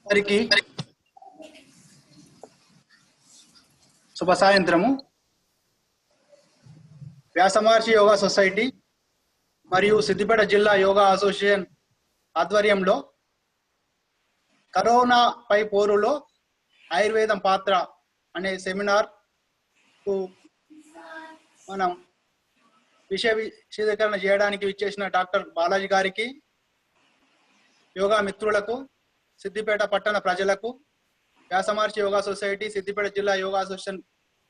అందరికీ శుభ సాయంత్రము. వ్యాసమహర్షి యోగా సొసైటీ మరియు సిద్దిపేట జిల్లా యోగా అసోసియేషన్ ఆధ్వర్యంలో కరోనా పై పోరులో ఆయుర్వేదం పాత్ర అనే సెమినార్ కు మనం విషయ విశదీకరణ చేయడానికి విచ్చేసిన డాక్టర్ బాలాజీ గారికి, యోగా మిత్రులకు, సిద్దిపేట పట్టణ ప్రజలకు వ్యాసమహర్షి యోగా సొసైటీ సిద్దిపేట జిల్లా యోగా అసోసియేషన్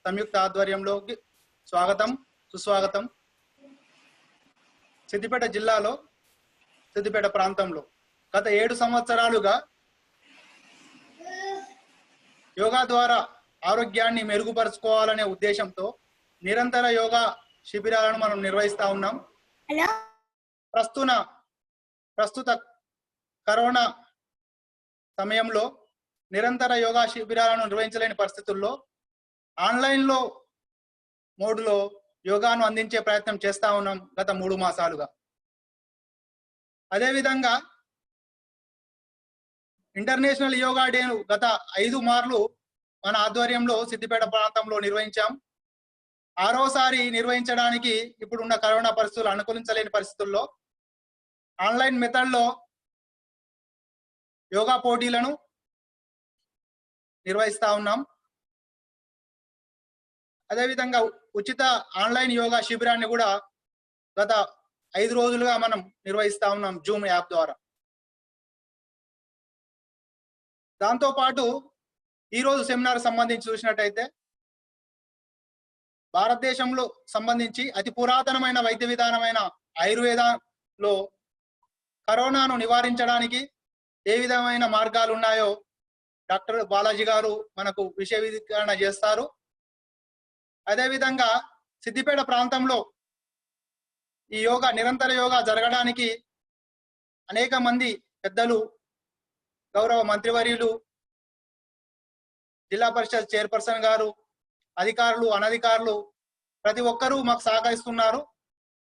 సంయుక్త ఆధ్వర్యంలోకి స్వాగతం, సుస్వాగతం. సిద్దిపేట జిల్లాలో, సిద్దిపేట ప్రాంతంలో గత 7 సంవత్సరాలుగా యోగా ద్వారా ఆరోగ్యాన్ని మెరుగుపరుచుకోవాలనే ఉద్దేశంతో నిరంతర యోగా శిబిరాలను మనం నిర్వహిస్తా ఉన్నాం. ప్రస్తుత కరోనా సమయంలో నిరంతర యోగా శిబిరాలను నిర్వహించలేని పరిస్థితుల్లో ఆన్లైన్లో మోడ్లో యోగాను అందించే ప్రయత్నం చేస్తా ఉన్నాం గత 3 మాసాలుగా. అదేవిధంగా ఇంటర్నేషనల్ యోగా డేను గత 5 మార్లు మన ఆధ్వర్యంలో సిద్దిపేట ప్రాంతంలో నిర్వహించాం. 6వసారి నిర్వహించడానికి ఇప్పుడున్న కరోనా పరిస్థితులు అనుకూలించలేని పరిస్థితుల్లో ఆన్లైన్ మెథడ్లో యోగా పోటీలను నిర్వహిస్తా ఉన్నాం. అదేవిధంగా ఉచిత ఆన్లైన్ యోగా శిబిరాన్ని కూడా గత 5 రోజులుగా మనం నిర్వహిస్తా ఉన్నాం జూమ్ యాప్ ద్వారా. దాంతోపాటు ఈరోజు సెమినార్ సంబంధించి చూసినట్టయితే భారతదేశంలో సంబంధించి అతి పురాతనమైన వైద్య విధానమైన ఆయుర్వేదంలో కరోనాను నివారించడానికి ఏ విధమైన మార్గాలు ఉన్నాయో డాక్టర్ బాలాజీ గారు మనకు విషయ విశదీకరణ చేస్తారు. అదేవిధంగా సిద్దిపేట ప్రాంతంలో ఈ యోగా నిరంతర యోగా జరగడానికి అనేక మంది పెద్దలు, గౌరవ మంత్రివర్యులు, జిల్లా పరిషత్ చైర్పర్సన్ గారు, అధికారులు, అనధికారులు ప్రతి ఒక్కరూ మాకు సహకరిస్తున్నారు.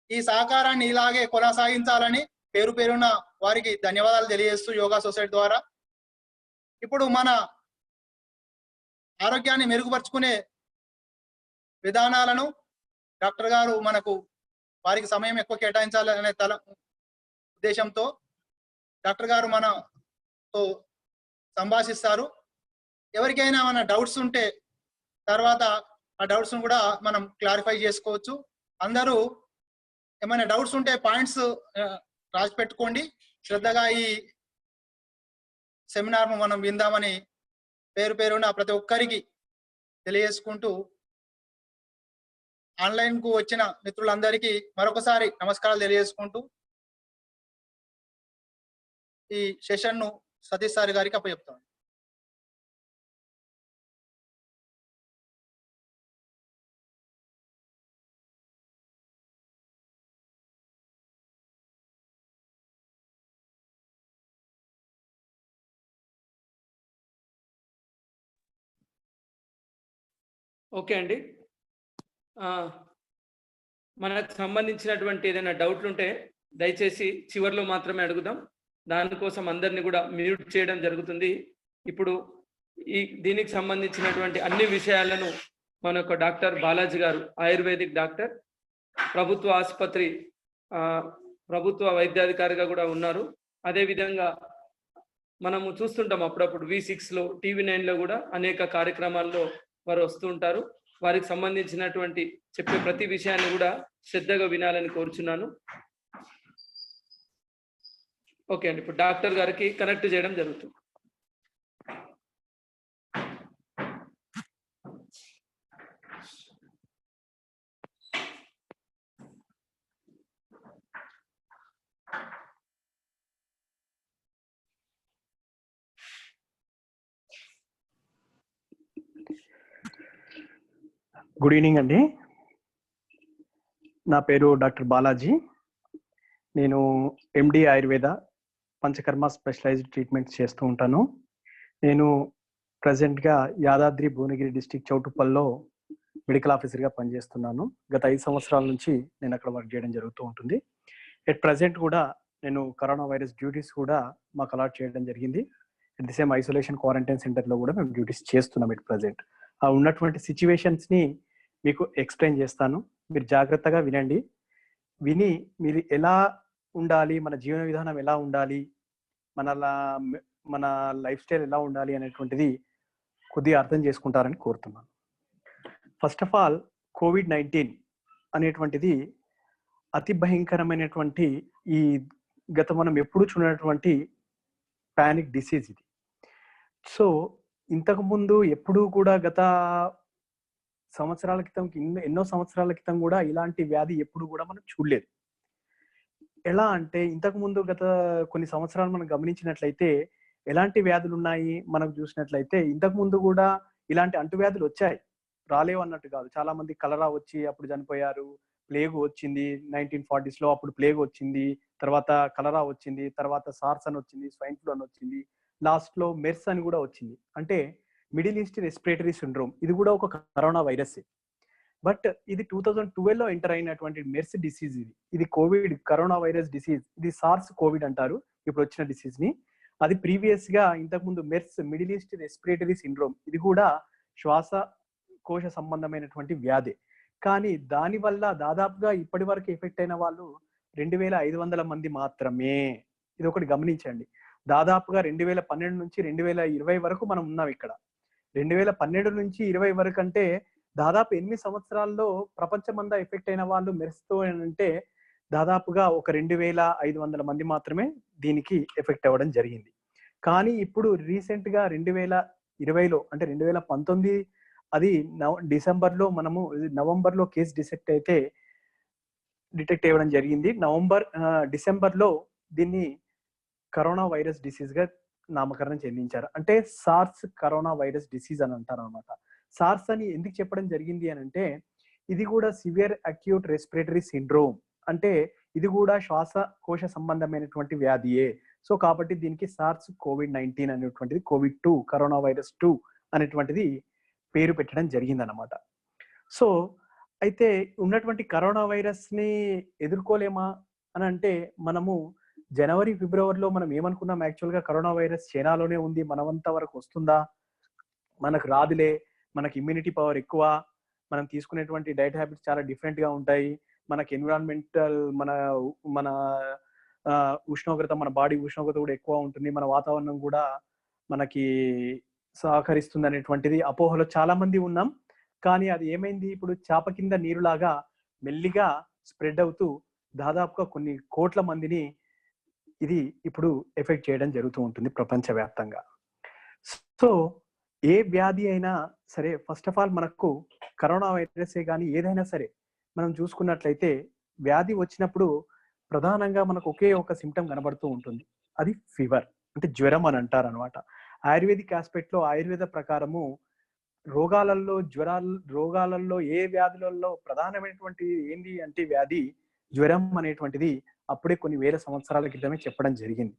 ఈ సహకారాన్ని ఇలాగే కొనసాగించాలని పేరు పేరున వారికి ధన్యవాదాలు తెలియజేస్తూ యోగా సొసైటీ ద్వారా ఇప్పుడు మన ఆరోగ్యాన్ని మెరుగుపరుచుకునే విధానాలను డాక్టర్ గారు మనకు వారికి సమయం ఎక్కువ కేటాయించాలనే ఉద్దేశంతో డాక్టర్ గారు మనతో సంభాషిస్తారు. ఎవరికైనా మన డౌట్స్ ఉంటే తర్వాత ఆ డౌట్స్ కూడా మనం క్లారిఫై చేసుకోవచ్చు. అందరూ ఏమైనా డౌట్స్ ఉంటే పాయింట్స్ రాసి పెట్టుకోండి. శ్రద్ధగా ఈ సెమినార్ మనం విందామని పేరు పేరున ప్రతి ఒక్కరికి తెలియజేసుకుంటూ ఆన్లైన్ కు వచ్చిన మిత్రులందరికీ మరొకసారి నమస్కారాలు తెలియజేసుకుంటూ ఈ సెషన్ ను సతీష్ సార్ గారికి అప్పచెప్తాను. ఓకే అండి, మనకు సంబంధించినటువంటి ఏదైనా డౌట్లు ఉంటే దయచేసి చివరిలో మాత్రమే అడుగుదాం. దానికోసం అందరినీ కూడా మ్యూట్ చేయడం జరుగుతుంది. ఇప్పుడు దీనికి సంబంధించినటువంటి అన్ని విషయాలను మన యొక్క డాక్టర్ బాలాజీ గారు, ఆయుర్వేదిక్ డాక్టర్, ప్రభుత్వ ఆసుపత్రి ప్రభుత్వ వైద్యాధికారిగా కూడా ఉన్నారు. అదేవిధంగా మనము చూస్తుంటాం అప్పుడప్పుడు V6లో, TV9లో కూడా అనేక కార్యక్రమాల్లో వారు వస్తూ ఉంటారు. వారికి సంబంధించినటువంటి చెప్పే ప్రతి విషయాన్ని కూడా శ్రద్ధగా వినాలని కోరుచున్నాను. ఓకే అండి, ఇప్పుడు డాక్టర్ గారికి కనెక్ట్ చేయడం జరుగుతుంది. గుడ్ ఈవినింగ్ అండి. నా పేరు డాక్టర్ బాలాజీ. నేను MD Ayurveda panchakarma specialised treatments చేస్తూ ఉంటాను. నేను ప్రజెంట్గా యాదాద్రి భువనగిరి డిస్టిక్ చౌటుప్పల్లో మెడికల్ ఆఫీసర్గా పనిచేస్తున్నాను. గత 5 సంవత్సరాల నుంచి నేను అక్కడ వర్క్ చేయడం జరుగుతూ ఉంటుంది. ఎట్ ప్రజెంట్ కూడా నేను కరోనా వైరస్ డ్యూటీస్ కూడా మాకు అలాట్ చేయడం జరిగింది. At the same isolation quarantine సెంటర్లో కూడా మేము డ్యూటీస్ చేస్తున్నాం ఇట్ ప్రజెంట్. ఆ ఉన్నటువంటి సిచ్యువేషన్స్ని మీకు ఎక్స్ప్లెయిన్ చేస్తాను, మీరు జాగ్రత్తగా వినండి. విని మీరు ఎలా ఉండాలి, మన జీవన విధానం ఎలా ఉండాలి, మన లైఫ్ స్టైల్ ఎలా ఉండాలి అనేటువంటిది కొద్దిగా అర్థం చేసుకుంటారని కోరుతున్నాను. ఫస్ట్ ఆఫ్ ఆల్, కోవిడ్-19 అనేటువంటిది అతి భయంకరమైనటువంటి ఈ గత మనం ఎప్పుడు చూడనటువంటి పానిక్ డిసీజ్ ఇది. సో ఇంతకు ముందు ఎప్పుడూ కూడా గత సంవత్సరాల క్రితం, ఎన్నో సంవత్సరాల క్రితం కూడా ఇలాంటి వ్యాధి ఎప్పుడు కూడా మనం చూడలేదు. ఎలా అంటే ఇంతకు ముందు గత కొన్ని సంవత్సరాలు మనం గమనించినట్లయితే ఎలాంటి వ్యాధులు ఉన్నాయి మనకు చూసినట్లయితే, ఇంతకు ముందు కూడా ఇలాంటి అంటువ్యాధులు వచ్చాయి, రాలేవు అన్నట్టు కాదు. చాలా మంది కలరా వచ్చి అప్పుడు చనిపోయారు. ప్లేగ్ వచ్చింది 1940s లో, అప్పుడు ప్లేగ్ వచ్చింది, తర్వాత కలరా వచ్చింది, తర్వాత సార్స్ అని వచ్చింది, స్వైన్ ఫ్లూ అని వచ్చింది, లాస్ట్ లో మెర్స్ అని కూడా వచ్చింది. అంటే మిడిల్ ఈస్ట్ రెస్పిరేటరీ సిండ్రోమ్, ఇది కూడా ఒక కరోనా వైరస్. బట్ ఇది 2012లో ఎంటర్ అయినటువంటి మెర్స్ డిసీజ్. ఇది కోవిడ్ కరోనా వైరస్ డిసీజ్. ఇది సార్స్ కోవిడ్ అంటారు ఇప్పుడు వచ్చిన డిసీజ్ ని. అది ప్రీవియస్ గా ఇంతకుముందు MERS, middle east respiratory syndrome, ఇది కూడా శ్వాసకోశ సంబంధమైనటువంటి వ్యాధి. కానీ దానివల్ల దాదాపుగా ఇప్పటి వరకు ఎఫెక్ట్ అయిన వాళ్ళు 2500 మంది మాత్రమే. ఇది ఒకటి గమనించండి. దాదాపుగా 2012 నుంచి 2020 వరకు మనం ఉన్నాం ఇక్కడ. 2012 నుంచి 20 వరకు అంటే దాదాపు 8 సంవత్సరాల్లో ప్రపంచమంతా ఎఫెక్ట్ అయిన వాళ్ళు మెర్స్తో అంటే దాదాపుగా ఒక 2500 మంది మాత్రమే దీనికి ఎఫెక్ట్ అవ్వడం జరిగింది. కానీ ఇప్పుడు రీసెంట్ గా 2020లో అంటే 2019 అది డిసెంబర్లో నవంబర్లో కేసు డిటెక్ట్ అవ్వడం జరిగింది. డిసెంబర్లో దీన్ని కరోనా వైరస్ డిసీజ్ గా నామకరణం చెందించారు. అంటే సార్స్ కరోనా వైరస్ డిసీజ్ అని అంటారు అనమాట. సార్స్ అని ఎందుకు చెప్పడం జరిగింది అని అంటే, ఇది కూడా సివియర్ అక్యూట్ రెస్పిరేటరీ సిండ్రోమ్, అంటే ఇది కూడా శ్వాసకోశ సంబంధమైనటువంటి వ్యాధియే. సో కాబట్టి దీనికి సార్స్ కోవిడ్-19 అనేటువంటిది, కోవిడ్-2 కరోనా వైరస్ 2 అనేటువంటిది పేరు పెట్టడం జరిగింది అనమాట. సో అయితే ఉన్నటువంటి కరోనా వైరస్ ని ఎదుర్కోలేమా అని అంటే, మనము జనవరి ఫిబ్రవరిలో మనం ఏమనుకున్నాం, యాక్చువల్గా కరోనా వైరస్ చైనాలోనే ఉంది, మనమంతా వరకు వస్తుందా, మనకు రాదులే, మనకి ఇమ్యూనిటీ పవర్ ఎక్కువ, మనం తీసుకునేటువంటి డైట్ హ్యాబిట్స్ చాలా డిఫరెంట్ గా ఉంటాయి, మనకి ఎన్విరాన్మెంటల్ మన ఉష్ణోగ్రత, మన బాడీ ఉష్ణోగ్రత కూడా ఎక్కువ ఉంటుంది, మన వాతావరణం కూడా మనకి సహకరిస్తుంది అనేటువంటిది అపోహలో చాలా మంది ఉన్నాం. కానీ అది ఏమైంది, ఇప్పుడు చాప కింద నీరులాగా మెల్లిగా స్ప్రెడ్ అవుతూ దాదాపుగా కొన్ని కోట్ల మందిని ఇది ఇప్పుడు ఎఫెక్ట్ చేయడం జరుగుతూ ఉంటుంది ప్రపంచవ్యాప్తంగా. సో ఏ వ్యాధి అయినా సరే, ఫస్ట్ ఆఫ్ ఆల్ మనకు కరోనా వైరసే కానీ ఏదైనా సరే మనం చూసుకున్నట్లయితే, వ్యాధి వచ్చినప్పుడు ప్రధానంగా మనకు ఒకే ఒక సిమ్టమ్ కనబడుతూ ఉంటుంది, అది ఫీవర్, అంటే జ్వరం అని అంటారు అనమాట. ఆయుర్వేదిక్ ఆస్పెక్ట్ లో, ఆయుర్వేద ప్రకారము రోగాలలో ఏ వ్యాధులలో ప్రధానమైనటువంటి ఏంటి అంటే వ్యాధి జ్వరం అనేటువంటిది అప్పుడే కొన్ని వేల సంవత్సరాల క్రితమే చెప్పడం జరిగింది.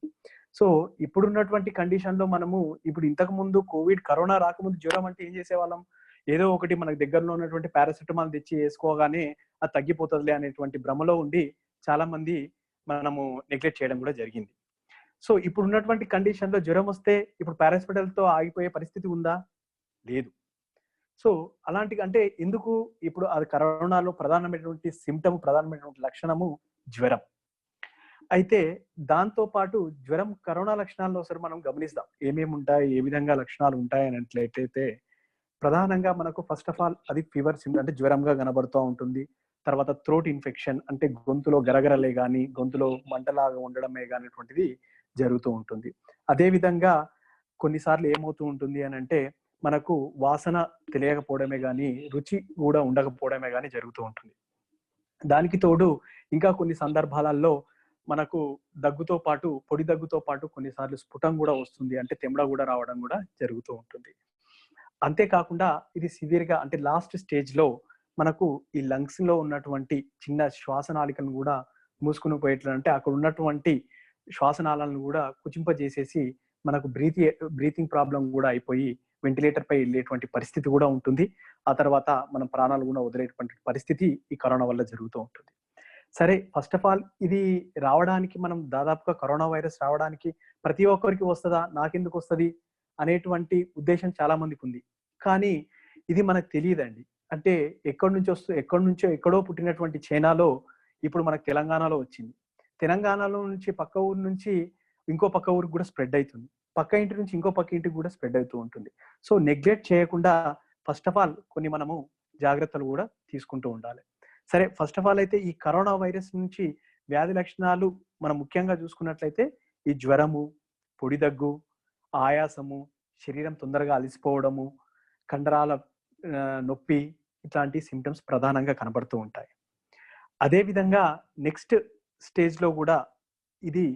సో ఇప్పుడున్నటువంటి కండిషన్ లో మనము ఇప్పుడు ఇంతకు ముందు కరోనా రాకముందు జ్వరం అంటే ఏం చేసేవాళ్ళం, ఏదో ఒకటి మనకు దగ్గరలో ఉన్నటువంటి పారాసిటమాల్ తెచ్చి వేసుకోగానే అది తగ్గిపోతుందిలే అనేటువంటి భ్రమలో ఉండి చాలా మంది మనము నెగ్లెక్ట్ చేయడం కూడా జరిగింది. సో ఇప్పుడు ఉన్నటువంటి కండిషన్ లో జ్వరం వస్తే ఇప్పుడు పారాసిటమాల్ తో ఆగిపోయే పరిస్థితి ఉందా? లేదు. సో అలాంటి అంటే ఎందుకు, ఇప్పుడు అది కరోనాలో ప్రధానమైనటువంటి సిమ్టమ్, ప్రధానమైనటువంటి లక్షణము జ్వరం. అయితే దాంతో పాటు జ్వరం కరోనా లక్షణాల్లో సరే మనం గమనిస్తాం ఏమేమి ఉంటాయి, ఏ విధంగా లక్షణాలు ఉంటాయి అన్నట్లయితే, ప్రధానంగా మనకు ఫస్ట్ ఆఫ్ ఆల్ అది ఫీవర్ సిమ్టమ్, అంటే జ్వరంగా కనబడుతూ ఉంటుంది. తర్వాత థ్రోట్ ఇన్ఫెక్షన్, అంటే గొంతులో గరగరలే కానీ, గొంతులో మంటలాగా ఉండడమే కానిటువంటిది జరుగుతూ ఉంటుంది. అదే విధంగా కొన్నిసార్లు ఏమవుతూ ఉంటుంది అని అంటే, మనకు వాసన తెలియకపోవడమే కానీ, రుచి కూడా ఉండకపోవడమే కానీ జరుగుతూ ఉంటుంది. దానికి తోడు ఇంకా కొన్ని సందర్భాలలో మనకు దగ్గుతో పాటు, పొడి దగ్గుతో పాటు కొన్నిసార్లు స్ఫుటం కూడా వస్తుంది, అంటే తెమ్మ కూడా రావడం కూడా జరుగుతూ ఉంటుంది. అంతేకాకుండా ఇది సివియర్ గా, అంటే లాస్ట్ స్టేజ్ లో మనకు ఈ లంగ్స్ లో ఉన్నటువంటి చిన్న శ్వాసనాళికలను కూడా మూసుకుని పోయేట్లు, అంటే అక్కడ ఉన్నటువంటి శ్వాసనాళాలను కూడా కుచింపజేసేసి మనకు బ్రీతింగ్ ప్రాబ్లం కూడా అయిపోయి వెంటిలేటర్ పై వెళ్ళేటువంటి పరిస్థితి కూడా ఉంటుంది. ఆ తర్వాత మనం ప్రాణాలు కూడా వదిలేటువంటి పరిస్థితి ఈ కరోనా వల్ల జరుగుతూ ఉంటుంది. సరే, ఫస్ట్ ఆఫ్ ఆల్ ఇది రావడానికి మనం దాదాపుగా కరోనా వైరస్ రావడానికి ప్రతి ఒక్కరికి వస్తుందా, నాకెందుకు వస్తుంది అనేటువంటి ఉద్దేశం చాలా మందికి ఉంది. కానీ ఇది మనకు తెలియదండి. అంటే ఎక్కడి నుంచో ఎక్కడో పుట్టినటువంటి చైనాలో ఇప్పుడు మనకు తెలంగాణలో వచ్చింది. తెలంగాణలో నుంచి పక్క ఊరు నుంచి ఇంకో పక్క ఊరికి కూడా స్ప్రెడ్ అవుతుంది. పక్క ఇంటి నుంచి ఇంకో పక్క ఇంటికి కూడా స్ప్రెడ్ అవుతూ ఉంటుంది. సో నెగ్లెక్ట్ చేయకుండా ఫస్ట్ ఆఫ్ ఆల్ కొన్ని మనము జాగ్రత్తలు కూడా తీసుకుంటూ ఉండాలి. సరే, ఫస్ట్ ఆఫ్ ఆల్ అయితే ఈ కరోనా వైరస్ నుంచి వ్యాధి లక్షణాలు మనం ముఖ్యంగా చూసుకున్నట్లయితే ఈ జ్వరము, పొడి దగ్గు, ఆయాసము, శరీరం తొందరగా అలసిపోవడము, కండరాల నొప్పి, ఇట్లాంటి సిమ్టమ్స్ ప్రధానంగా కనబడుతూ ఉంటాయి. అదేవిధంగా నెక్స్ట్ స్టేజ్లో కూడా ఇది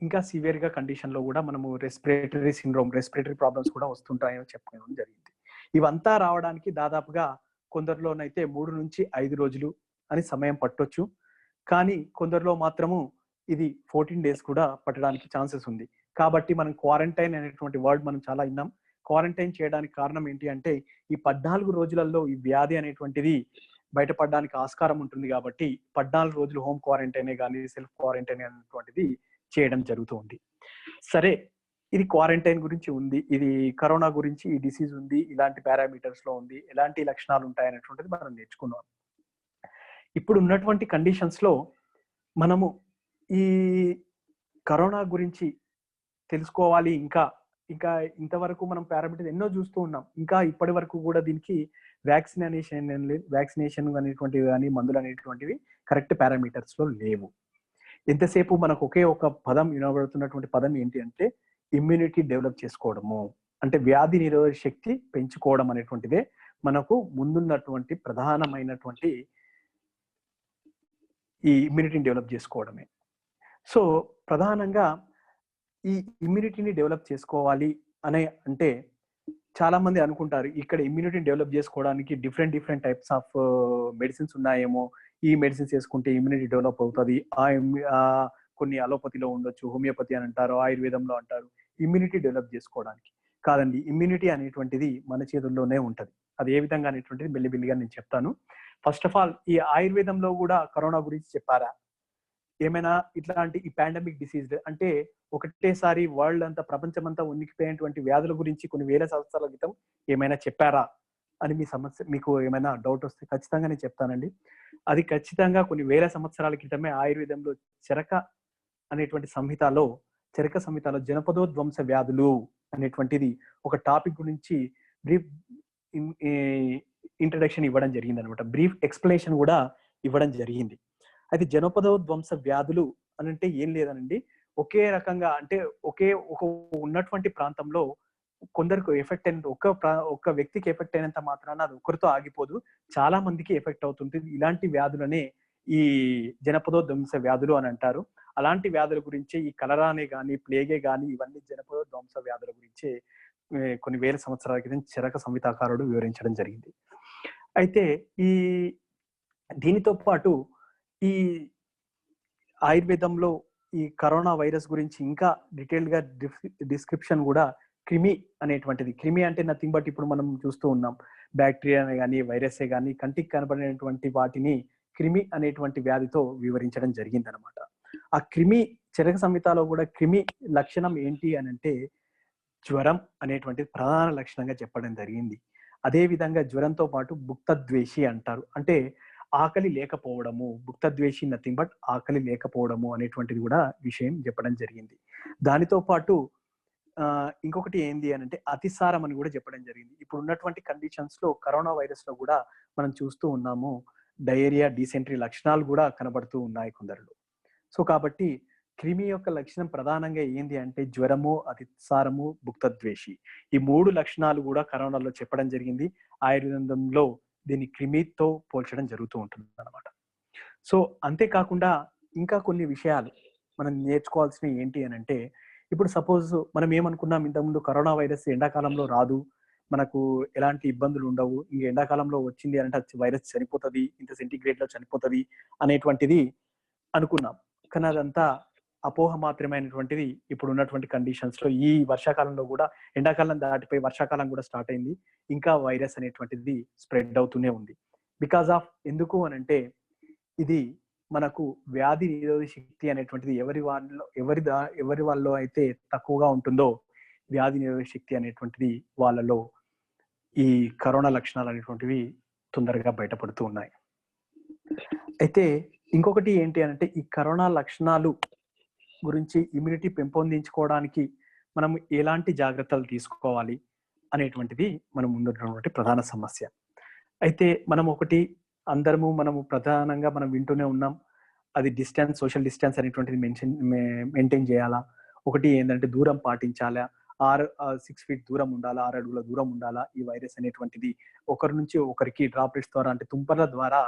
ఇంకా సివియర్గా కండిషన్లో కూడా మనము రెస్పిరేటరీ సిండ్రోమ్, రెస్పిరేటరీ ప్రాబ్లమ్స్ కూడా వస్తుంటాయని చెప్పుకోవడం జరిగింది. ఇవంతా రావడానికి దాదాపుగా కొందరిలోనైతే 3 నుంచి 5 రోజులు అని సమయం పట్టొచ్చు. కానీ కొందరిలో మాత్రము ఇది 14 days కూడా పట్టడానికి ఛాన్సెస్ ఉంది. కాబట్టి మనం క్వారంటైన్ అనేటువంటి వర్డ్ మనం చాలా విన్నాం. క్వారంటైన్ చేయడానికి కారణం ఏంటి అంటే ఈ 14 రోజులలో ఈ వ్యాధి అనేటువంటిది బయటపడడానికి ఆస్కారం ఉంటుంది కాబట్టి 14 రోజులు హోమ్ క్వారంటైనే కానీ సెల్ఫ్ క్వారంటైన్ అనేటువంటిది చేయడం జరుగుతుంది. సరే, ఇది క్వారంటైన్ గురించి ఉంది, ఇది కరోనా గురించి ఈ డిసీజ్ ఉంది, ఇలాంటి పారామీటర్స్ లో ఉంది, ఎలాంటి లక్షణాలు ఉంటాయి అనేటువంటిది మనం నేర్చుకున్నాం. ఇప్పుడు ఉన్నటువంటి కండిషన్స్ లో మనము ఈ కరోనా గురించి తెలుసుకోవాలి. ఇంకా ఇంతవరకు మనం పారామీటర్స్ ఎన్నో చూస్తూ ఉన్నాం. ఇంకా ఇప్పటి వరకు కూడా దీనికి వ్యాక్సినేషన్ అనేటువంటివి కానీ మందులు అనేటువంటివి కరెక్ట్ పారామీటర్స్ లో లేవు. ఎంతసేపు మనకు ఒకే ఒక పదం వినబడుతున్నటువంటి పదం ఏంటి అంటే ఇమ్యూనిటీ డెవలప్ చేసుకోవడము, అంటే వ్యాధి నిరోధక శక్తి పెంచుకోవడం అనేటువంటిదే మనకు ముందున్నటువంటి ప్రధానమైనటువంటి ఈ ఇమ్యూనిటీని డెవలప్ చేసుకోవడమే. సో ప్రధానంగా ఈ ఇమ్యూనిటీని డెవలప్ చేసుకోవాలి అనే అంటే చాలా మంది అనుకుంటారు ఇక్కడ ఇమ్యూనిటీని డెవలప్ చేసుకోవడానికి డిఫరెంట్ టైప్స్ ఆఫ్ మెడిసిన్స్ ఉన్నాయేమో, ఈ మెడిసిన్స్ వేసుకుంటే ఇమ్యూనిటీ డెవలప్ అవుతుంది, కొన్ని అలోపతిలో ఉండొచ్చు, హోమియోపతి అని అంటారు, ఆయుర్వేదంలో అంటారు ఇమ్యూనిటీ డెవలప్ చేసుకోవడానికి. కాదండి, ఇమ్యూనిటీ అనేటువంటిది మన చేతుల్లోనే ఉంటుంది. అది ఏ విధంగా అనేటువంటిది మెల్లిమెల్లిగా నేను చెప్తాను. ఫస్ట్ ఆఫ్ ఆల్ ఈ ఆయుర్వేదంలో కూడా కరోనా గురించి చెప్పారా? ఏమైనా ఇట్లాంటి ఈ పాండమిక్ డిసీజ్ అంటే ఒకటేసారి వరల్డ్ అంతా ప్రపంచమంతా ఉనికిపోయినటువంటి వ్యాధుల గురించి కొన్ని వేల సంవత్సరాల క్రితం ఏమైనా చెప్పారా అని మీకు ఏమైనా డౌట్ వస్తే ఖచ్చితంగా నేను చెప్తానండి. అది ఖచ్చితంగా కొన్ని వేల సంవత్సరాల క్రితమే ఆయుర్వేదంలో చరక సంహితలో జనపదోధ్వంస వ్యాధులు అనేటువంటిది ఒక టాపిక్ గురించి బ్రీఫ్ ఇంట్రడక్షన్ ఇవ్వడం జరిగింది అనమాట. బ్రీఫ్ ఎక్స్ప్లెనేషన్ కూడా ఇవ్వడం జరిగింది. అయితే జనపదోధ్వంస వ్యాధులు అని అంటే ఏం లేదనండి, ఒకే రకంగా అంటే ఒక ఉన్నటువంటి ప్రాంతంలో కొందరికి ఎఫెక్ట్ అయిన ఒక వ్యక్తికి ఎఫెక్ట్ అయినంత మాత్రాన అది ఒకరితో ఆగిపోదు, చాలా మందికి ఎఫెక్ట్ అవుతుంటుంది. ఇలాంటి వ్యాధులనే ఈ జనపదోధ్వంస వ్యాధులు అని అంటారు. అలాంటి వ్యాధుల గురించి ఈ కలరానే కానీ ప్లేగే కానీ ఇవన్నీ జనపదోధ్వంస వ్యాధుల గురించే కొన్ని వేల సంవత్సరాల క్రితం చరక సంహితాకారుడు వివరించడం జరిగింది. అయితే దీనితో పాటు ఈ ఆయుర్వేదంలో ఈ కరోనా వైరస్ గురించి ఇంకా డీటెయిల్డ్ గా డిస్క్రిప్షన్ కూడా క్రిమి అనేటువంటిది, క్రిమి అంటే నథింగ్ బట్ ఇప్పుడు మనం చూస్తూ ఉన్నాం బ్యాక్టీరియానే కానీ వైరసే కానీ కంటికి కనబడినటువంటి వాటిని క్రిమి అనేటువంటి వ్యాధితో వివరించడం జరిగింది అనమాట. ఆ క్రిమి చరక సంహితలో కూడా క్రిమి లక్షణం ఏంటి అని అంటే జ్వరం అనేటువంటిది ప్రధాన లక్షణంగా చెప్పడం జరిగింది. అదే విధంగా జ్వరంతో పాటు భుక్తద్వేషి అంటారు, అంటే ఆకలి లేకపోవడము, భుక్తద్వేషి నథింగ్ బట్ ఆకలి లేకపోవడము అనేటువంటిది కూడా విషయం చెప్పడం జరిగింది. దానితో పాటు ఇంకొకటి ఏంది అని అంటే అతిసారం అని కూడా చెప్పడం జరిగింది. ఇప్పుడు ఉన్నటువంటి కండిషన్స్ లో కరోనా వైరస్ లో కూడా మనం చూస్తూ ఉన్నాము డయేరియా, డిసెంట్రీ లక్షణాలు కూడా కనబడుతూ ఉన్నాయి కొందరిలో. సో కాబట్టి క్రిమి యొక్క లక్షణం ప్రధానంగా ఏంది అంటే జ్వరము, అతిసారము, భుక్తద్వేషి, ఈ 3 లక్షణాలు కూడా కరోనాలో చెప్పడం జరిగింది. ఆయుర్వేదంలో దీన్ని క్రిమితో పోల్చడం జరుగుతూ ఉంటుంది అనమాట. సో అంతేకాకుండా ఇంకా కొన్ని విషయాలు మనం నేర్చుకోవాల్సినవి ఏంటి అని అంటే ఇప్పుడు సపోజ్ మనం ఏమనుకున్నాం ఇంతకుముందు కరోనా వైరస్ ఎండాకాలంలో రాదు, మనకు ఎలాంటి ఇబ్బందులు ఉండవు, ఇంక ఎండాకాలంలో వచ్చింది అంటే వైరస్ చనిపోతుంది, ఇంత సెంటిగ్రేడ్ లో చనిపోతుంది అనేటువంటిది అనుకున్నాం. కానీ అదంతా అపోహ మాత్రమైనటువంటిది. ఇప్పుడు ఉన్నటువంటి కండిషన్స్ లో ఈ వర్షాకాలంలో కూడా ఎండాకాలం దాటిపోయి వర్షాకాలం కూడా స్టార్ట్ అయింది, ఇంకా వైరస్ అనేటువంటిది స్ప్రెడ్ అవుతూనే ఉంది. బికాస్ ఆఫ్ ఎందుకు అని అంటే ఇది మనకు వ్యాధి నిరోధక శక్తి అనేటువంటిది ఎవరి వాళ్ళలో అయితే తక్కువగా ఉంటుందో వ్యాధి నిరోధక శక్తి అనేటువంటిది వాళ్ళలో ఈ కరోనా లక్షణాలు అనేటువంటివి తొందరగా బయటపడుతూ ఉన్నాయి. అయితే ఇంకొకటి ఏంటి అంటే ఈ కరోనా లక్షణాలు గురించి ఇమ్యూనిటీ పెంపొందించుకోవడానికి మనం ఎలాంటి జాగ్రత్తలు తీసుకోవాలి అనేటువంటిది మనం ముందున్నటువంటి ప్రధాన సమస్య. అయితే మనము ప్రధానంగా మనం వింటూనే ఉన్నాం, అది సోషల్ డిస్టెన్స్ అనేటువంటిది మెయింటైన్ చేయాలా. ఒకటి ఏంటంటే దూరం పాటించాలా, 6 feet దూరం ఉండాలా, 6 అడుగుల దూరం ఉండాలా. ఈ వైరస్ అనేటువంటిది ఒకరి నుంచి ఒకరికి డ్రాప్లెట్స్ ద్వారా అంటే తుంపర్ల ద్వారా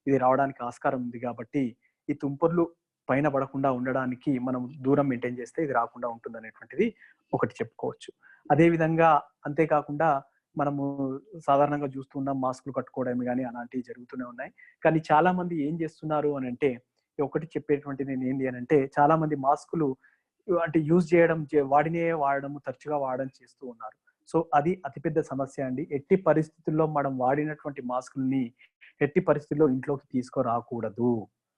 ఇది రావడానికి ఆస్కారం ఉంది. కాబట్టి ఈ తుంపర్లు పైన పడకుండా ఉండడానికి మనం దూరం మెయింటైన్ చేస్తే ఇది రాకుండా ఉంటుంది అనేటువంటిది ఒకటి చెప్పుకోవచ్చు. అదే విధంగా అంతేకాకుండా మనము సాధారణంగా చూస్తున్నాం మాస్కులు కట్టుకోవడం కానీ అలాంటివి జరుగుతూనే ఉన్నాయి. కానీ చాలా మంది ఏం చేస్తున్నారు అని అంటే, ఒకటి చెప్పేటువంటిది నేను ఏంటి అని అంటే, చాలా మంది మాస్కులు అంటే తరచుగా వాడడం చేస్తూ ఉన్నారు. సో అది అతిపెద్ద సమస్య అండి. ఎట్టి పరిస్థితుల్లో మనం వాడినటువంటి మాస్కుల్ని ఎట్టి పరిస్థితుల్లో ఇంట్లోకి తీసుకురాకూడదు.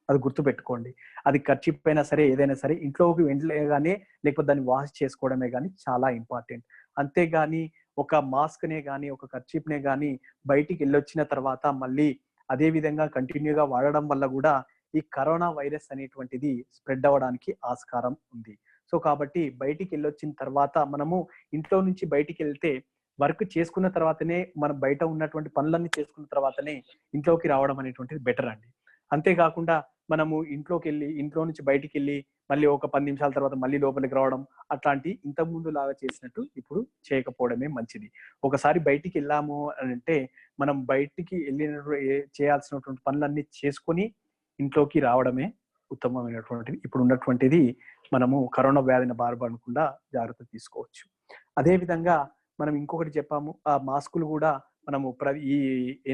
అది గుర్తుపెట్టుకోండి. అది కర్చీఫ్ అయినా సరే ఏదైనా సరే ఇంట్లోకి వెళ్ళగానే లేకపోతే దాన్ని వాష్ చేసుకోవడమే కానీ చాలా ఇంపార్టెంట్. అంతేగాని ఒక మాస్క్ నే కానీ ఒక కర్చీఫ్ నే కానీ బయటికి వెళ్ళొచ్చిన తర్వాత మళ్ళీ అదే విధంగా కంటిన్యూగా వాడడం వల్ల కూడా ఈ కరోనా వైరస్ అనేటువంటిది స్ప్రెడ్ అవ్వడానికి ఆస్కారం ఉంది. సో కాబట్టి బయటికి వెళ్ళొచ్చిన తర్వాత మనము ఇంట్లో నుంచి బయటికి వెళ్తే వర్క్ చేసుకున్న తర్వాతనే, మనం బయట ఉన్నటువంటి పనులన్నీ చేసుకున్న తర్వాతనే ఇంట్లోకి రావడం అనేటువంటిది బెటర్ అండి. అంతేకాకుండా మనము ఇంట్లో నుంచి బయటికి వెళ్ళి మళ్ళీ ఒక 10 నిమిషాల తర్వాత మళ్ళీ లోపలికి రావడం, అట్లాంటి ఇంతకు ముందు లాగా చేసినట్టు ఇప్పుడు చేయకపోవడమే మంచిది. ఒకసారి బయటికి వెళ్ళాము అని అంటే మనం బయటికి చేయాల్సినటువంటి పనులన్నీ చేసుకొని ఇంట్లోకి రావడమే ఉత్తమమైనటువంటిది. ఇప్పుడు ఉన్నటువంటిది మనము కరోనా వ్యాధిని బారపడకుండా జాగ్రత్త తీసుకోవచ్చు. అదే విధంగా మనం ఇంకొకటి చెప్పాము, ఆ మాస్కులు కూడా మనము ఈ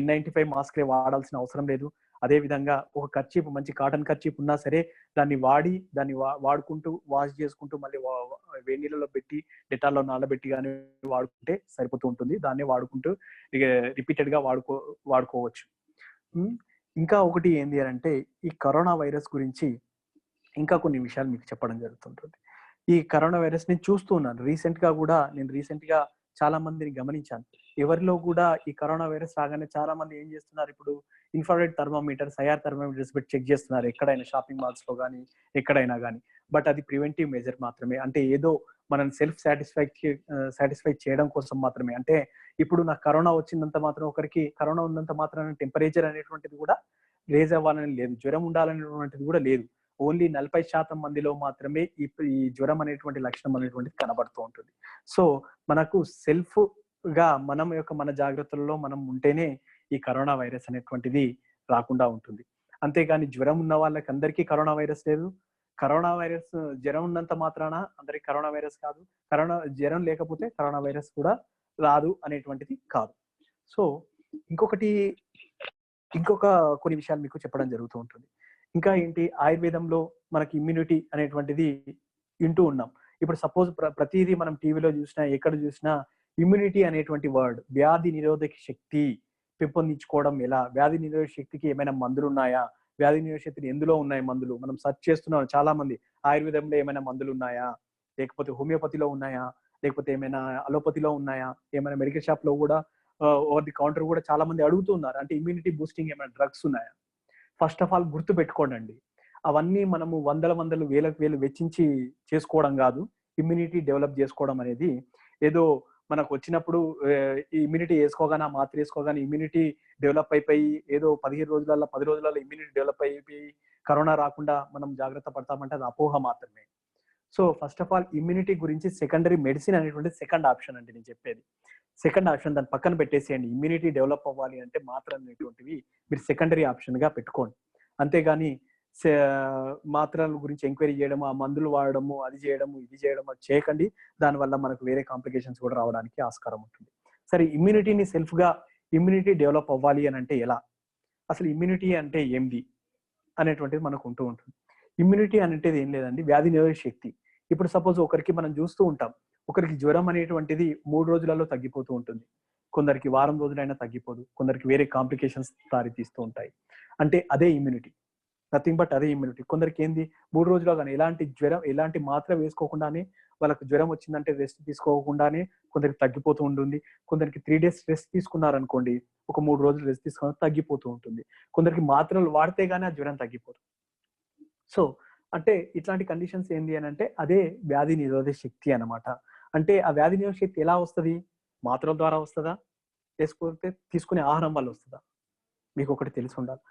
N95 మాస్క్లే వాడాల్సిన అవసరం లేదు. అదే విధంగా ఒక కర్చీఫ్, మంచి కాటన్ కర్చీఫ్ ఉన్నా సరే దాన్ని వాడుకుంటూ వాష్ చేసుకుంటూ మళ్ళీ వేడి నీళ్ళలో పెట్టి డెటాల్లో నానబెట్టి కానీ వాడుకుంటే సరిపోతూ ఉంటుంది. దాన్నే వాడుకుంటూ ఇక రిపీటెడ్ గా వాడుకోవచ్చు. ఇంకా ఒకటి ఏంటి అంటే, ఈ కరోనా వైరస్ గురించి ఇంకా కొన్ని విషయాలు మీకు చెప్పడం జరుగుతుంటుంది. ఈ కరోనా వైరస్ నేను చూస్తూ ఉన్నాను. రీసెంట్ గా చాలా మందిని గమనించాను. ఎవరిలో కూడా ఈ కరోనా వైరస్ రాగానే చాలా మంది ఏం చేస్తున్నారు, ఇప్పుడు ఇన్ఫ్రారెడ్ థర్మోమీటర్స్, ఐఆర్ థర్మోమీటర్స్ పెట్టి చెక్ చేస్తున్నారు ఎక్కడైనా, షాపింగ్ మాల్స్ లో కానీ ఎక్కడైనా కానీ. బట్ అది ప్రివెంటివ్ మెజర్ మాత్రమే. అంటే ఏదో మనం సెల్ఫ్ సాటిస్ఫై చేయడం కోసం మాత్రమే. అంటే ఇప్పుడు నాకు కరోనా వచ్చినంత మాత్రం, ఒకరికి కరోనా ఉన్నంత మాత్రం టెంపరేచర్ అనేటువంటిది కూడా రేజ్ అవ్వాలని లేదు, జ్వరం ఉండాలనేటువంటిది కూడా లేదు. ఓన్లీ 40% మందిలో మాత్రమే ఈ జ్వరం అనేటువంటి లక్షణం అనేటువంటిది కనబడుతూ ఉంటుంది. సో మనకు సెల్ఫ్ గా మన జాగ్రత్తల్లో మనం ఉంటేనే ఈ కరోనా వైరస్ అనేటువంటిది రాకుండా ఉంటుంది. అంతేగాని జ్వరం ఉన్న వాళ్ళకి అందరికీ కరోనా వైరస్ లేదు, కరోనా వైరస్ జ్వరం ఉన్నంత మాత్రాన అందరికి కరోనా వైరస్ కాదు, జ్వరం లేకపోతే కరోనా వైరస్ కూడా రాదు అనేటువంటిది కాదు. సో ఇంకొక కొన్ని విషయాలు మీకు చెప్పడం జరుగుతూ ఉంటుంది. ఇంకా ఏంటి, ఆయుర్వేదంలో మనకి ఇమ్యూనిటీ అనేటువంటిది వింటూ ఉన్నాం. ఇప్పుడు సపోజ్ ప్రతిదీ మనం టీవీలో చూసినా ఎక్కడ చూసినా ఇమ్యూనిటీ అనేటువంటి వర్డ్, వ్యాధి నిరోధక శక్తి పెంపొందించుకోవడం ఎలా, వ్యాధి నిరోధక శక్తికి ఏమైనా మందులు ఉన్నాయా, వ్యాధి నిరోధక శక్తి ఎందులో ఉన్నాయి మందులు, మనం సెర్చ్ చేస్తున్నాం చాలా మంది. ఆయుర్వేదంలో ఏమైనా మందులు ఉన్నాయా, లేకపోతే హోమియోపతిలో ఉన్నాయా, లేకపోతే ఏమైనా అలోపతిలో ఉన్నాయా, ఏమైనా మెడికల్ షాప్ లో కూడా ఓవర్ ది కౌంటర్ కూడా చాలా మంది అడుగుతున్నారు, అంటే ఇమ్యూనిటీ బూస్టింగ్ ఏమైనా డ్రగ్స్ ఉన్నాయా. ఫస్ట్ ఆఫ్ ఆల్ గుర్తు పెట్టుకోండి, అవన్నీ మనము వేలకు వేలు వెచ్చించి చేసుకోవడం కాదు. ఇమ్యూనిటీ డెవలప్ చేసుకోవడం అనేది ఏదో మనకు వచ్చినప్పుడు ఇమ్యూనిటీ వేసుకోగానే, ఆ మాత్ర వేసుకోగానే ఇమ్యూనిటీ డెవలప్ అయిపోయి ఏదో 10 రోజులలో ఇమ్యూనిటీ డెవలప్ అయిపోయి కరోనా రాకుండా మనం జాగ్రత్త పడతామంటే అది అపోహ మాత్రమే. So first of all immunity గురించి సెకండరీ మెడిసిన్ అనేటువంటి సెకండ్ ఆప్షన్ అండి నేను చెప్పేది. సెకండ్ ఆప్షన్ దాన్ని పక్కన పెట్టేసేయండి. ఇమ్యూనిటీ డెవలప్ అవ్వాలి అంటే మాత్రలు అనేటువంటివి మీరు సెకండరీ ఆప్షన్ గా పెట్టుకోండి. అంతేగాని మాత్రల గురించి ఎంక్వైరీ చేయడము, ఆ మందులు వాడడము, అది చేయడము ఇది చేయడము అది చేయకండి. దానివల్ల మనకు వేరే కాంప్లికేషన్స్ కూడా రావడానికి ఆస్కారం ఉంటుంది. సరే, ఇమ్యూనిటీ డెవలప్ అవ్వాలి అని అంటే ఎలా, అసలు ఇమ్యూనిటీ అంటే ఏంది అనేటువంటిది మనకు ఉంటూ ఉంటుంది. ఇమ్యూనిటీ అనేది ఏం లేదండి, వ్యాధి నిరోధక శక్తి. ఇప్పుడు సపోజ్ ఒకరికి మనం చూస్తూ ఉంటాం, ఒకరికి జ్వరం అనేటువంటిది 3 రోజులలో తగ్గిపోతూ ఉంటుంది, కొందరికి వారం రోజులైనా తగ్గిపోదు, కొందరికి వేరే కాంప్లికేషన్స్ దారి తీస్తూ ఉంటాయి. అంటే అదే ఇమ్యూనిటీ. నథింగ్ బట్ అదే ఇమ్యూనిటీ. కొందరికి ఏంది 3 రోజుల్లో కానీ ఎలాంటి జ్వరం, ఎలాంటి మాత్ర వేసుకోకుండానే వాళ్ళకు జ్వరం వచ్చిందంటే రెస్ట్ తీసుకోకుండానే కొందరికి తగ్గిపోతూ ఉంటుంది. కొందరికి 3 డేస్ రెస్ట్ తీసుకున్నారనుకోండి, ఒక 3 రోజులు రెస్ట్ తీసుకున్న తగ్గిపోతూ ఉంటుంది. కొందరికి మాత్రలు వాడితే గానీ ఆ జ్వరం తగ్గిపోదు. సో అంటే ఇట్లాంటి కండిషన్స్ ఏంది అని అంటే అదే వ్యాధి నిరోధక శక్తి అన్నమాట. అంటే ఆ వ్యాధి నిరోధక శక్తి ఎలా వస్తది? మాత్రల ద్వారా వస్తదా? లేకపోతే తీసుకునే ఆహారం వల్ల వస్తదా? మీకు ఒకటి తెలిసి ఉండాలి.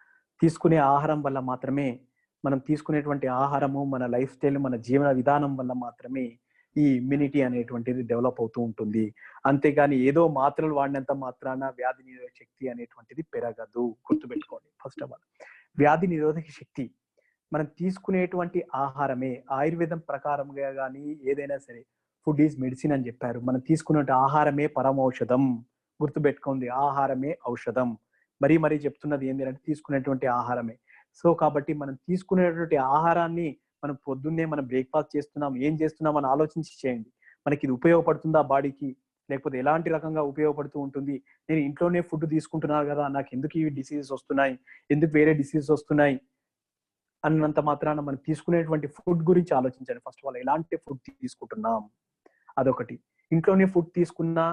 తీసుకునే ఆహారం వల్ల మాత్రమే, మనం తీసుకునేటువంటి ఆహారము, మన లైఫ్ స్టైల్, మన జీవన విధానం వల్ల మాత్రమే ఈ ఇమ్యూనిటీ అనేటువంటిది డెవలప్ అవుతూ ఉంటుంది. అంతేగాని ఏదో మాత్రలు వాడినంత మాత్రాన వ్యాధి నిరోధక శక్తి అనేటువంటిది పెరగదు. గుర్తుపెట్టుకోండి ఫస్ట్ ఆఫ్ ఆల్. వ్యాధి నిరోధక శక్తి మనం తీసుకునేటువంటి ఆహారమే. ఆయుర్వేదం ప్రకారంగా కానీ ఏదైనా సరే ఫుడ్ ఈజ్ మెడిసిన్ అని చెప్పారు. మనం తీసుకునే ఆహారమే పరమౌషధం. గుర్తుపెట్టుకోండి, ఆహారమే ఔషధం. మరీ చెప్తున్నది ఏంటి అంటే తీసుకునేటువంటి ఆహారమే. సో కాబట్టి మనం తీసుకునేటువంటి ఆహారాన్ని మనం పొద్దున్నే మనం బ్రేక్ఫాస్ట్ చేస్తున్నాం, ఏం చేస్తున్నాం అని ఆలోచించి చేయండి. మనకి ఇది ఉపయోగపడుతుందా బాడీకి, లేకపోతే ఎలాంటి రకంగా ఉపయోగపడుతూ ఉంటుంది. నేను ఇంట్లోనే ఫుడ్ తీసుకుంటున్నాను కదా, నాకు ఎందుకు ఈ డిసీజెస్ వస్తున్నాయి, ఎందుకు వేరే డిసీజెస్ వస్తున్నాయి అన్నంత మాత్రాన మనం తీసుకునేటువంటి ఫుడ్ గురించి ఆలోచించండి. ఫస్ట్ ఆఫ్ ఆల్ ఎలాంటి ఫుడ్ తీసుకుంటున్నాం అదొకటి. ఇంట్లోనే ఫుడ్ తీసుకున్నా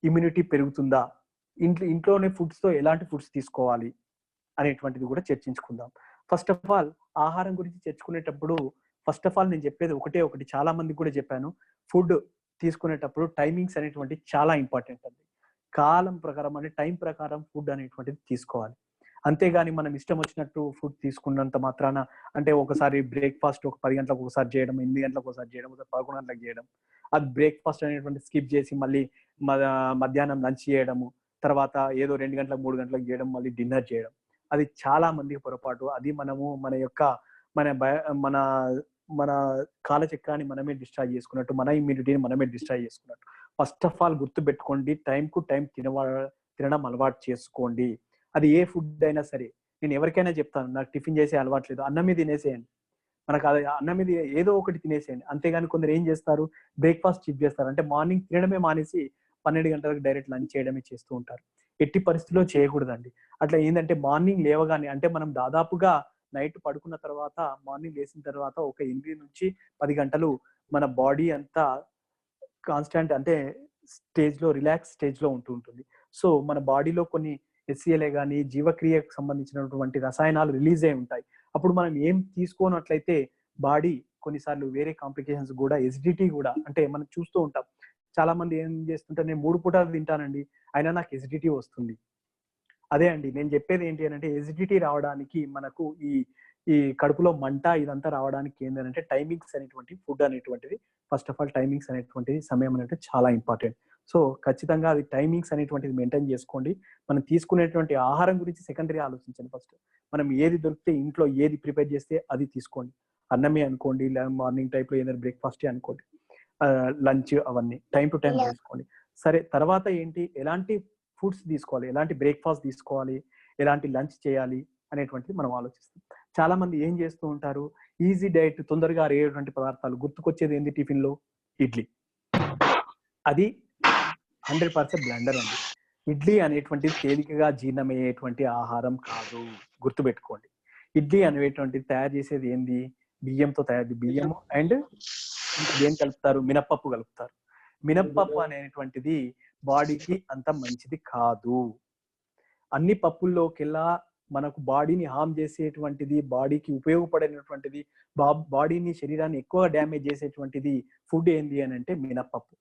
ఇమ్యూనిటీ పెరుగుతుందా, ఇంట్లోనే ఫుడ్స్ తో ఎలాంటి ఫుడ్స్ తీసుకోవాలి అనేటువంటిది కూడా చర్చించుకుందాం. ఫస్ట్ ఆఫ్ ఆల్ ఆహారం గురించి చర్చించుకునేటప్పుడు ఫస్ట్ ఆఫ్ ఆల్ నేను చెప్పేది ఒకటి, చాలా మందికి కూడా చెప్పాను. ఫుడ్ తీసుకునేటప్పుడు టైమింగ్స్ అనేటువంటి చాలా ఇంపార్టెంట్ అండి. కాలం ప్రకారం అంటే టైం ప్రకారం ఫుడ్ అనేటువంటిది తీసుకోవాలి. అంతేగాని మనం ఇష్టం వచ్చినట్టు ఫుడ్ తీసుకున్నంత మాత్రాన, అంటే ఒకసారి బ్రేక్ఫాస్ట్ ఒక 10 గంటలకు ఒకసారి చేయడం, 8 గంటలకు ఒకసారి చేయడం, 11 గంటలకు చేయడం, అది బ్రేక్ఫాస్ట్ అనేటువంటి స్కిప్ చేసి మళ్ళీ మధ్యాహ్నం లంచ్ చేయడము, తర్వాత ఏదో 2 గంటలకు 3 గంటలకు చేయడం, మళ్ళీ డిన్నర్ చేయడం, అది చాలా మందికి పొరపాటు. అది మనము మన యొక్క మన మన మన కాలచక్రాన్ని మనమే డిస్ట్రాయ్ చేసుకున్నట్టు, మన ఇమ్యూనిటీని మనమే డిస్ట్రాయ్ చేసుకున్నట్టు. ఫస్ట్ ఆఫ్ ఆల్ గుర్తు పెట్టుకోండి, టైం కు టైం తినడం అలవాటు చేసుకోండి. అది ఏ ఫుడ్ అయినా సరే. నేను ఎవరికైనా చెప్తాను, నాకు టిఫిన్ చేసే అలవాటు లేదు, అన్నం మీద తినేసేయండి. మనకు అది అన్నం మీద ఏదో ఒకటి తినేసేయండి. అంతేగాని కొందరు ఏం చేస్తారు, బ్రేక్ఫాస్ట్ స్కిప్ చేస్తారు. అంటే మార్నింగ్ తినడమే మానేసి 12 గంటలకు డైరెక్ట్ లంచ్ చేయడమే చేస్తూ ఉంటారు. ఎట్టి పరిస్థితిలో చేయకూడదండి. అట్లా ఏంటంటే మార్నింగ్ లేవగానే, అంటే మనం దాదాపుగా నైట్ పడుకున్న తర్వాత మార్నింగ్ లేచిన తర్వాత ఒక 8 నుంచి 10 గంటలు మన బాడీ అంతా కాన్స్టాంట్ అంటే స్టేజ్ లో, రిలాక్స్ స్టేజ్ లో ఉంటూ ఉంటుంది. సో మన బాడీలో కొన్ని ఎస్సీఎల్ఏ కానీ జీవక్రియకు సంబంధించినటువంటి రసాయనాలు రిలీజ్ అయి ఉంటాయి. అప్పుడు మనం ఏం తీసుకోనట్లయితే బాడీ కొన్నిసార్లు వేరే కాంప్లికేషన్స్ కూడా, ఎసిడిటీ కూడా, అంటే మనం చూస్తూ ఉంటాం. చాలా మంది ఏం చేస్తుంటారు, నేను 3 పూటలు తింటానండి అయినా నాకు ఎసిడిటీ వస్తుంది. అదే అండి నేను చెప్పేది ఏంటి అని అంటే, ఎసిడిటీ రావడానికి మనకు ఈ కడుపులో మంట ఇదంతా రావడానికి ఏంటంటే టైమింగ్స్ అనేటువంటి ఫుడ్ అనేటువంటిది, ఫస్ట్ ఆఫ్ ఆల్ టైమింగ్స్ అనేటువంటిది, సమయం అనేది చాలా ఇంపార్టెంట్. సో ఖచ్చితంగా అది టైమింగ్స్ అనేటువంటిది మెయింటైన్ చేసుకోండి. మనం తీసుకునేటువంటి ఆహారం గురించి సెకండరీ ఆలోచించండి. ఫస్ట్ మనం ఏది దొరికితే ఇంట్లో ఏది ప్రిపేర్ చేస్తే అది తీసుకోండి. అన్నమే అనుకోండి, మార్నింగ్ టైప్ లో ఏదైనా బ్రేక్ఫాస్ట్ అనుకోండి, లంచ్ అవన్నీ టైం టు టైం తీసుకోండి. సరే, తర్వాత ఏంటి, ఎలాంటి ఫుడ్స్ తీసుకోవాలి, ఎలాంటి బ్రేక్ఫాస్ట్ తీసుకోవాలి, ఎలాంటి లంచ్ చేయాలి అనేటువంటిది మనం ఆలోచిస్తాం. చాలా మంది ఏం చేస్తూ ఉంటారు, ఈజీ డైట్, తొందరగా అరిగేటువంటి పదార్థాలు. గుర్తుకొచ్చేది ఏంది టిఫిన్ లో, ఇడ్లీ. అది 100% బ్లండర్ అండి. ఇడ్లీ అనేటువంటిది తేలికగా జీర్ణమయ్యేటువంటి ఆహారం కాదు. గుర్తుపెట్టుకోండి. ఇడ్లీ అనేటువంటిది తయారు చేసేది ఏంది, బియ్యంతో తయారు, బియ్యము అండ్ దేని కలుపుతారు, మినప్పప్పు కలుపుతారు. మినప్పప్పు అనేటువంటిది బాడీకి అంత మంచిది కాదు. అన్ని పప్పుల్లోకెల్లా మనకు బాడీని హార్మ్ చేసేటువంటిది, బాడీకి ఉపయోగపడేటువంటిది, బాడీని, శరీరాన్ని ఎక్కువ డ్యామేజ్ చేసేటువంటిది ఫుడ్ ఏంది అని అంటే మినప్పప్పు.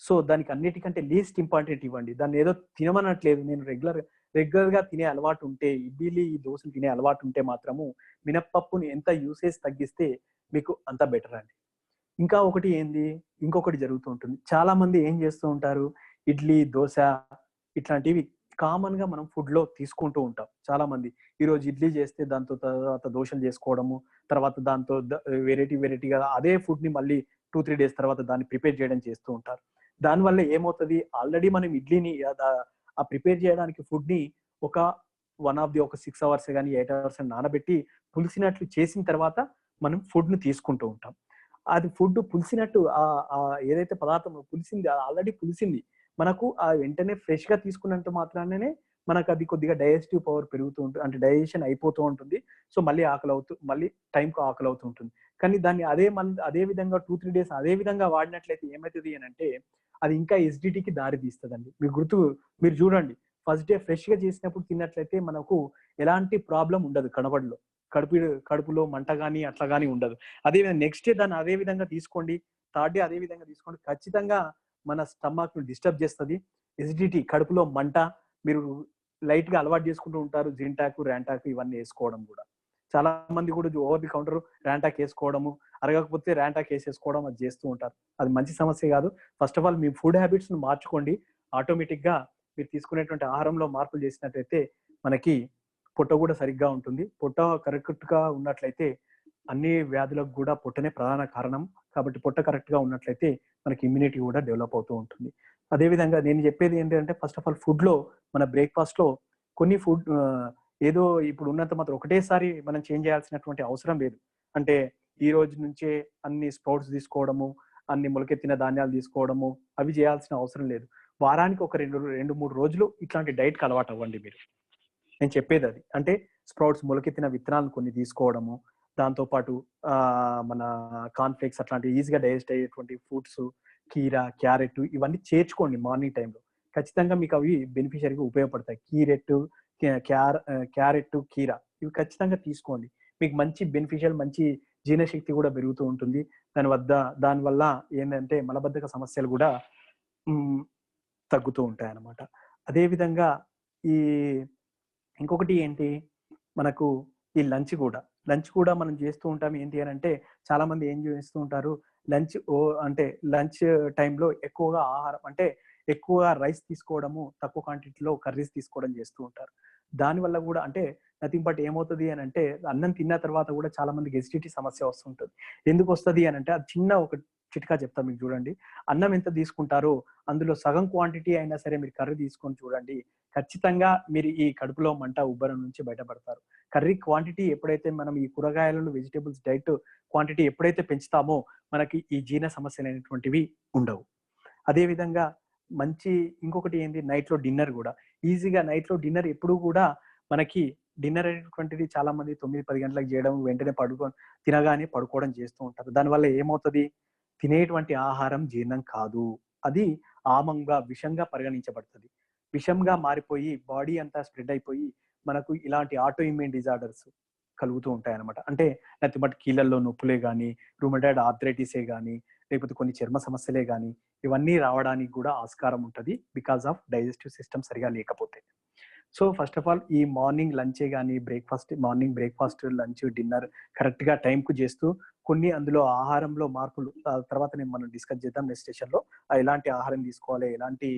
సో దానికి అన్నిటికంటే లీస్ట్ ఇంపార్టెంట్ ఇవ్వండి. దాన్ని ఏదో తినమనట్లేదు, నేను రెగ్యులర్ గా తినే అలవాటు ఉంటే, ఇడ్లీలు ఈ దోశలు తినే అలవాటు ఉంటే మాత్రము మినప్పప్పుని ఎంత యూసేజ్ తగ్గిస్తే మీకు అంత బెటర్ అండి. ఇంకా ఒకటి ఏంది, ఇంకొకటి జరుగుతూ ఉంటుంది. చాలా మంది ఏం చేస్తూ ఉంటారు, ఇడ్లీ, దోశ ఇట్లాంటివి కామన్ గా మనం ఫుడ్ లో తీసుకుంటూ ఉంటాం. చాలా మంది ఈ రోజు ఇడ్లీ చేస్తే దాంతో తర్వాత దోశలు చేసుకోవడము, తర్వాత దాంతో వెరైటీగా అదే ఫుడ్ ని మళ్ళీ 2-3 డేస్ తర్వాత దాన్ని ప్రిపేర్ చేయడం చేస్తూ ఉంటారు. దానివల్ల ఏమవుతుంది, ఆల్రెడీ మనం ఇడ్లీని ఆ ప్రిపేర్ చేయడానికి ఫుడ్ ని ఒక 6 అవర్స్ కానీ 8 అవర్స్ నానబెట్టి పులిసినట్లు చేసిన తర్వాత మనం ఫుడ్ ని తీసుకుంటూ ఉంటాం. అది ఫుడ్ పులిసినట్టు ఏదైతే పదార్థం పులిసింది, ఆల్రెడీ పులిసింది, మనకు ఆ వెంటనే ఫ్రెష్ గా తీసుకున్నంత మాత్రానే మనకు అది కొద్దిగా డైజెస్టివ్ పవర్ పెరుగుతూ ఉంటుంది, అంటే డైజెషన్ అయిపోతూ ఉంటుంది. సో మళ్ళీ మళ్ళీ టైంకు ఆకలి అవుతూ ఉంటుంది. కానీ దాన్ని అదే విధంగా 2-3 డేస్ అదే విధంగా వాడినట్లయితే ఏమవుతుంది అని అంటే అది ఇంకా ఎసిడిటీకి దారి తీస్తుందండి. మీరు చూడండి, ఫస్ట్ డే ఫ్రెష్ గా చేసినప్పుడు తిన్నట్లయితే మనకు ఎలాంటి ప్రాబ్లం ఉండదు కడుపులో మంట కానీ అట్లా కానీ ఉండదు. అదే నెక్స్ట్ డే దాన్ని అదే విధంగా తీసుకోండి, థర్డ్ డే అదే విధంగా తీసుకోండి, ఖచ్చితంగా మన స్టమక్ ను డిస్టర్బ్ చేస్తుంది. ఎసిడిటీ, కడుపులో మంట, మీరు లైట్ గా అలవాటు చేసుకుంటూ ఉంటారు జింటాకు ర్యాంటాకు ఇవన్నీ వేసుకోవడం కూడా. చాలా మంది కూడా ఓవర్ ది కౌంటర్ ర్యాంటాక్ వేసుకోవడము, అరగకపోతే ర్యాంటాక్ వేసేసుకోవడం అది చేస్తూ ఉంటారు. అది మంచి సమస్య కాదు. ఫస్ట్ ఆఫ్ ఆల్ మీ ఫుడ్ హ్యాబిట్స్ ను మార్చుకోండి. ఆటోమేటిక్ గా మీరు తీసుకునేటువంటి ఆహారంలో మార్పులు చేసినట్లయితే మనకి పొట్ట కూడా సరిగ్గా ఉంటుంది. పొట్ట కరెక్ట్ గా ఉన్నట్లయితే అన్ని వ్యాధులకు కూడా పొట్టనే ప్రధాన కారణం. కాబట్టి పొట్ట కరెక్ట్ గా ఉన్నట్లయితే మనకి ఇమ్యూనిటీ కూడా డెవలప్ అవుతూ ఉంటుంది. అదే విధంగా నేను చెప్పేది ఏంటంటే ఫస్ట్ ఆఫ్ ఆల్ ఫుడ్ లో మన బ్రేక్ఫాస్ట్ లో కొన్ని ఫుడ్ ఏదో ఇప్పుడు ఉన్నంత మాత్రం ఒకటేసారి మనం చేంజ్ చేయాల్సినటువంటి అవసరం లేదు. అంటే ఈ రోజు నుంచే అన్ని స్ప్రౌట్స్ తీసుకోవడము, అన్ని మొలకెత్తిన ధాన్యాలు తీసుకోవడము అవి చేయాల్సిన అవసరం లేదు. వారానికి ఒక 2-3 రోజులు ఇట్లాంటి డైట్కి అలవాటు అవ్వండి మీరు. నేను చెప్పేది అది. అంటే స్ప్రౌట్స్ మొలకెత్తిన విత్తనాలను కొన్ని తీసుకోవడము, దాంతో పాటు మన కాన్ఫ్లెక్స్ అట్లాంటి ఈజీగా డైజెస్ట్ అయ్యేటువంటి ఫ్రూట్స్, కీరా, క్యారెట్ ఇవన్నీ చేర్చుకోండి మార్నింగ్ టైంలో. ఖచ్చితంగా మీకు అవి బెనిఫిషియరీగా ఉపయోగపడతాయి. క్యారెట్, కీరా ఇవి ఖచ్చితంగా తీసుకోండి. మీకు మంచి బెనిఫిషియల్, మంచి జీర్ణశక్తి కూడా పెరుగుతూ ఉంటుంది. దానివల్ల ఏంటంటే మలబద్ధక సమస్యలు కూడా తగ్గుతూ ఉంటాయి అన్నమాట. అదే విధంగా ఈ ఇంకొకటి ఏంటి, మనకు ఈ లంచ్ కూడా మనం చేస్తూ ఉంటాం. ఏంటి అని అంటే చాలా మంది ఏం చేస్తూ ఉంటారు, లంచ్ టైంలో ఎక్కువగా ఆహారం అంటే ఎక్కువగా రైస్ తీసుకోవడము, తక్కువ క్వాంటిటీలో కర్రీస్ తీసుకోవడం చేస్తూ ఉంటారు. దానివల్ల కూడా అంటే నథింగ్ బట్ ఏమవుతుంది అని అంటే అన్నం తిన్న తర్వాత కూడా చాలా మందికి ఎసిడిటీ సమస్య వస్తుంటుంది. ఎందుకు వస్తుంది అని అంటే అది చిన్న ఒక చిట్కా చెప్తా మీకు చూడండి. అన్నం ఎంత తీసుకుంటారో అందులో సగం క్వాంటిటీ అయినా సరే మీరు కర్రీ తీసుకొని చూడండి, ఖచ్చితంగా మీరు ఈ కడుపులో మంట ఉబ్బరం నుంచి బయటపడతారు. కర్రీ క్వాంటిటీ ఎప్పుడైతే మనం ఈ కూరగాయలను వెజిటేబుల్స్ డైట్ క్వాంటిటీ ఎప్పుడైతే పెంచుతామో మనకి ఈ జీర్ణ సమస్యలు అనేటువంటివి ఉండవు. అదే విధంగా ఇంకొకటి ఏంటి, నైట్ లో డిన్నర్ కూడా ఈజీగా నైట్ లో డిన్నర్ ఎప్పుడు కూడా మనకి డిన్నర్ అనేటువంటిది చాలా మంది 9-10 గంటలకు చేయడం, వెంటనే తినగానే పడుకోవడం చేస్తూ ఉంటారు. దానివల్ల ఏమవుతుంది, తినేటువంటి ఆహారం జీర్ణం కాదు, అది విషంగా పరిగణించబడుతుంది. విషంగా మారిపోయి బాడీ అంతా స్ప్రెడ్ అయిపోయి మనకు ఇలాంటి ఆటో ఇమ్యూన్ డిజార్డర్స్ కలుగుతూ ఉంటాయి అనమాట. అంటే లేకపోతే కీళ్ళల్లో నొప్పులే కానీ, రూమటాయిడ్ ఆర్థరైటిసే కానీ, లేకపోతే కొన్ని చర్మ సమస్యలే కానీ ఇవన్నీ రావడానికి కూడా ఆస్కారం ఉంటుంది బికాస్ ఆఫ్ డైజెస్టివ్ సిస్టమ్ సరిగా లేకపోతే. సో ఫస్ట్ ఆఫ్ ఆల్ ఈ మార్నింగ్ లంచే కానీ morning breakfast, lunch, dinner correct గా టైం కు చేస్తూ కొన్ని అందులో ఆహారంలో మార్పులు తర్వాత మనం డిస్కస్ చేద్దాం నెక్స్ట్ సెషన్ లో, ఎలాంటి ఆహారం తీసుకోవాలి, ఎలాంటి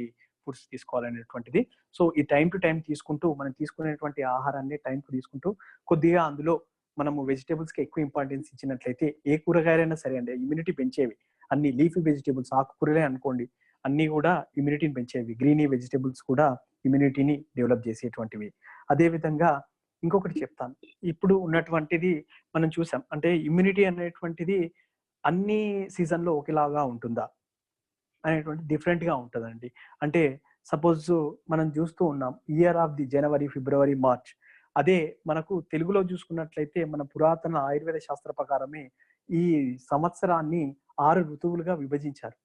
ఫుడ్స్ తీసుకోవాలి అనేటువంటిది. సో ఈ టైం టు టైం తీసుకుంటూ మనం తీసుకునేటువంటి ఆహారాన్ని టైం కు తీసుకుంటూ కొద్దిగా అందులో మనము వెజిటేబుల్స్ కి ఎక్కువ ఇంపార్టెన్స్ ఇచ్చినట్లయితే ఏ కూరగాయలైనా సరే అండి, ఇమ్యూనిటీ పెంచేవి అన్ని లీఫీ వెజిటేబుల్స్, ఆకుకూరలే అనుకోండి, అన్ని కూడా ఇమ్యూనిటీని పెంచేవి. గ్రీనీ వెజిటేబుల్స్ కూడా ఇమ్యూనిటీని డెవలప్ చేసేటువంటివి. అదే విధంగా ఇంకొకటి చెప్తాను, ఇప్పుడు ఉన్నటువంటిది మనం చూసాం అంటే ఇమ్యూనిటీ అనేటువంటిది అన్ని సీజన్ లో ఒకేలాగా ఉంటుందా అనేటువంటి డిఫరెంట్ గా ఉంటుందండి. అంటే సపోజ్ మనం చూస్తూ ఉన్నాం year of the January, February, March. అదే మనకు తెలుగులో చూసుకున్నట్లయితే మన పురాతన ఆయుర్వేద శాస్త్ర ప్రకారమే ఈ సంవత్సరాన్ని 6 ఋతువులుగా విభజించారు.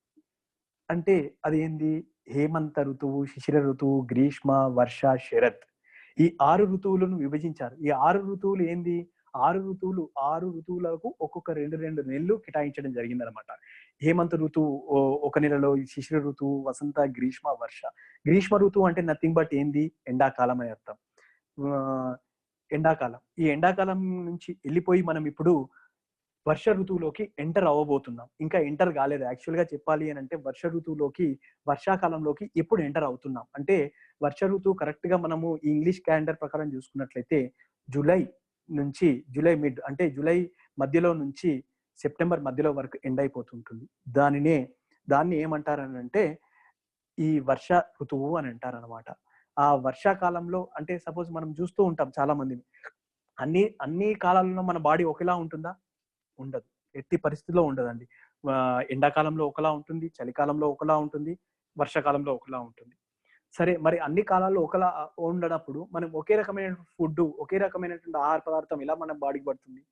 అంటే అదేంది, హేమంత ఋతువు, శిశిర ఋతువు, గ్రీష్మ, వర్ష, శరత్, ఈ 6 ఋతువులను విభజించారు. ఈ 6 ఋతువులు ఏంది, 6 ఋతువులకు ఒక్కొక్క 2 నెలలు కేటాయించడం జరిగిందనమాట. హేమంత ఋతువు ఒక నెలలో, శిశిర ఋతువు, వసంత, గ్రీష్మ, వర్ష. గ్రీష్మ ఋతువు అంటే నథింగ్ బట్ ఏంది, ఎండాకాలం అని అర్థం. ఎండాకాలం, ఈ ఎండాకాలం నుంచి వెళ్ళిపోయి మనం ఇప్పుడు వర్ష ఋతువులోకి ఎంటర్ అవ్వబోతున్నాం. ఇంకా ఎంటర్ కాలేదు. యాక్చువల్ గా చెప్పాలి అని అంటే వర్షాకాలంలోకి ఎప్పుడు ఎంటర్ అవుతున్నాం అంటే వర్ష ఋతువు కరెక్ట్ గా మనము ఈ ఇంగ్లీష్ క్యాలెండర్ ప్రకారం చూసుకున్నట్లయితే జూలై మిడ్ అంటే జూలై మధ్యలో నుంచి సెప్టెంబర్ మధ్యలో వరకు ఎండ్ అయిపోతుంటుంది. దాన్ని ఏమంటారని అంటే ఈ వర్ష ఋతువు అని అంటారు అనమాట. ఆ వర్షాకాలంలో అంటే సపోజ్ మనం చూస్తూ ఉంటాం చాలా మందిని, అన్ని కాలాలలో మన బాడీ ఒకేలా ఉంటుందా, ఉండదు. ఎట్టి పరిస్థితిలో ఉండదండి. ఎండాకాలంలో ఒకలా ఉంటుంది, చలికాలంలో ఒకలా ఉంటుంది, వర్షాకాలంలో ఒకలా ఉంటుంది. సరే మరి అన్ని కాలాల్లో ఒకలా ఉండనప్పుడు మనం ఒకే రకమైన ఫుడ్, ఒకే రకమైనటువంటి ఆహార పదార్థం ఎలా మన బాడీకి పడుతుంది?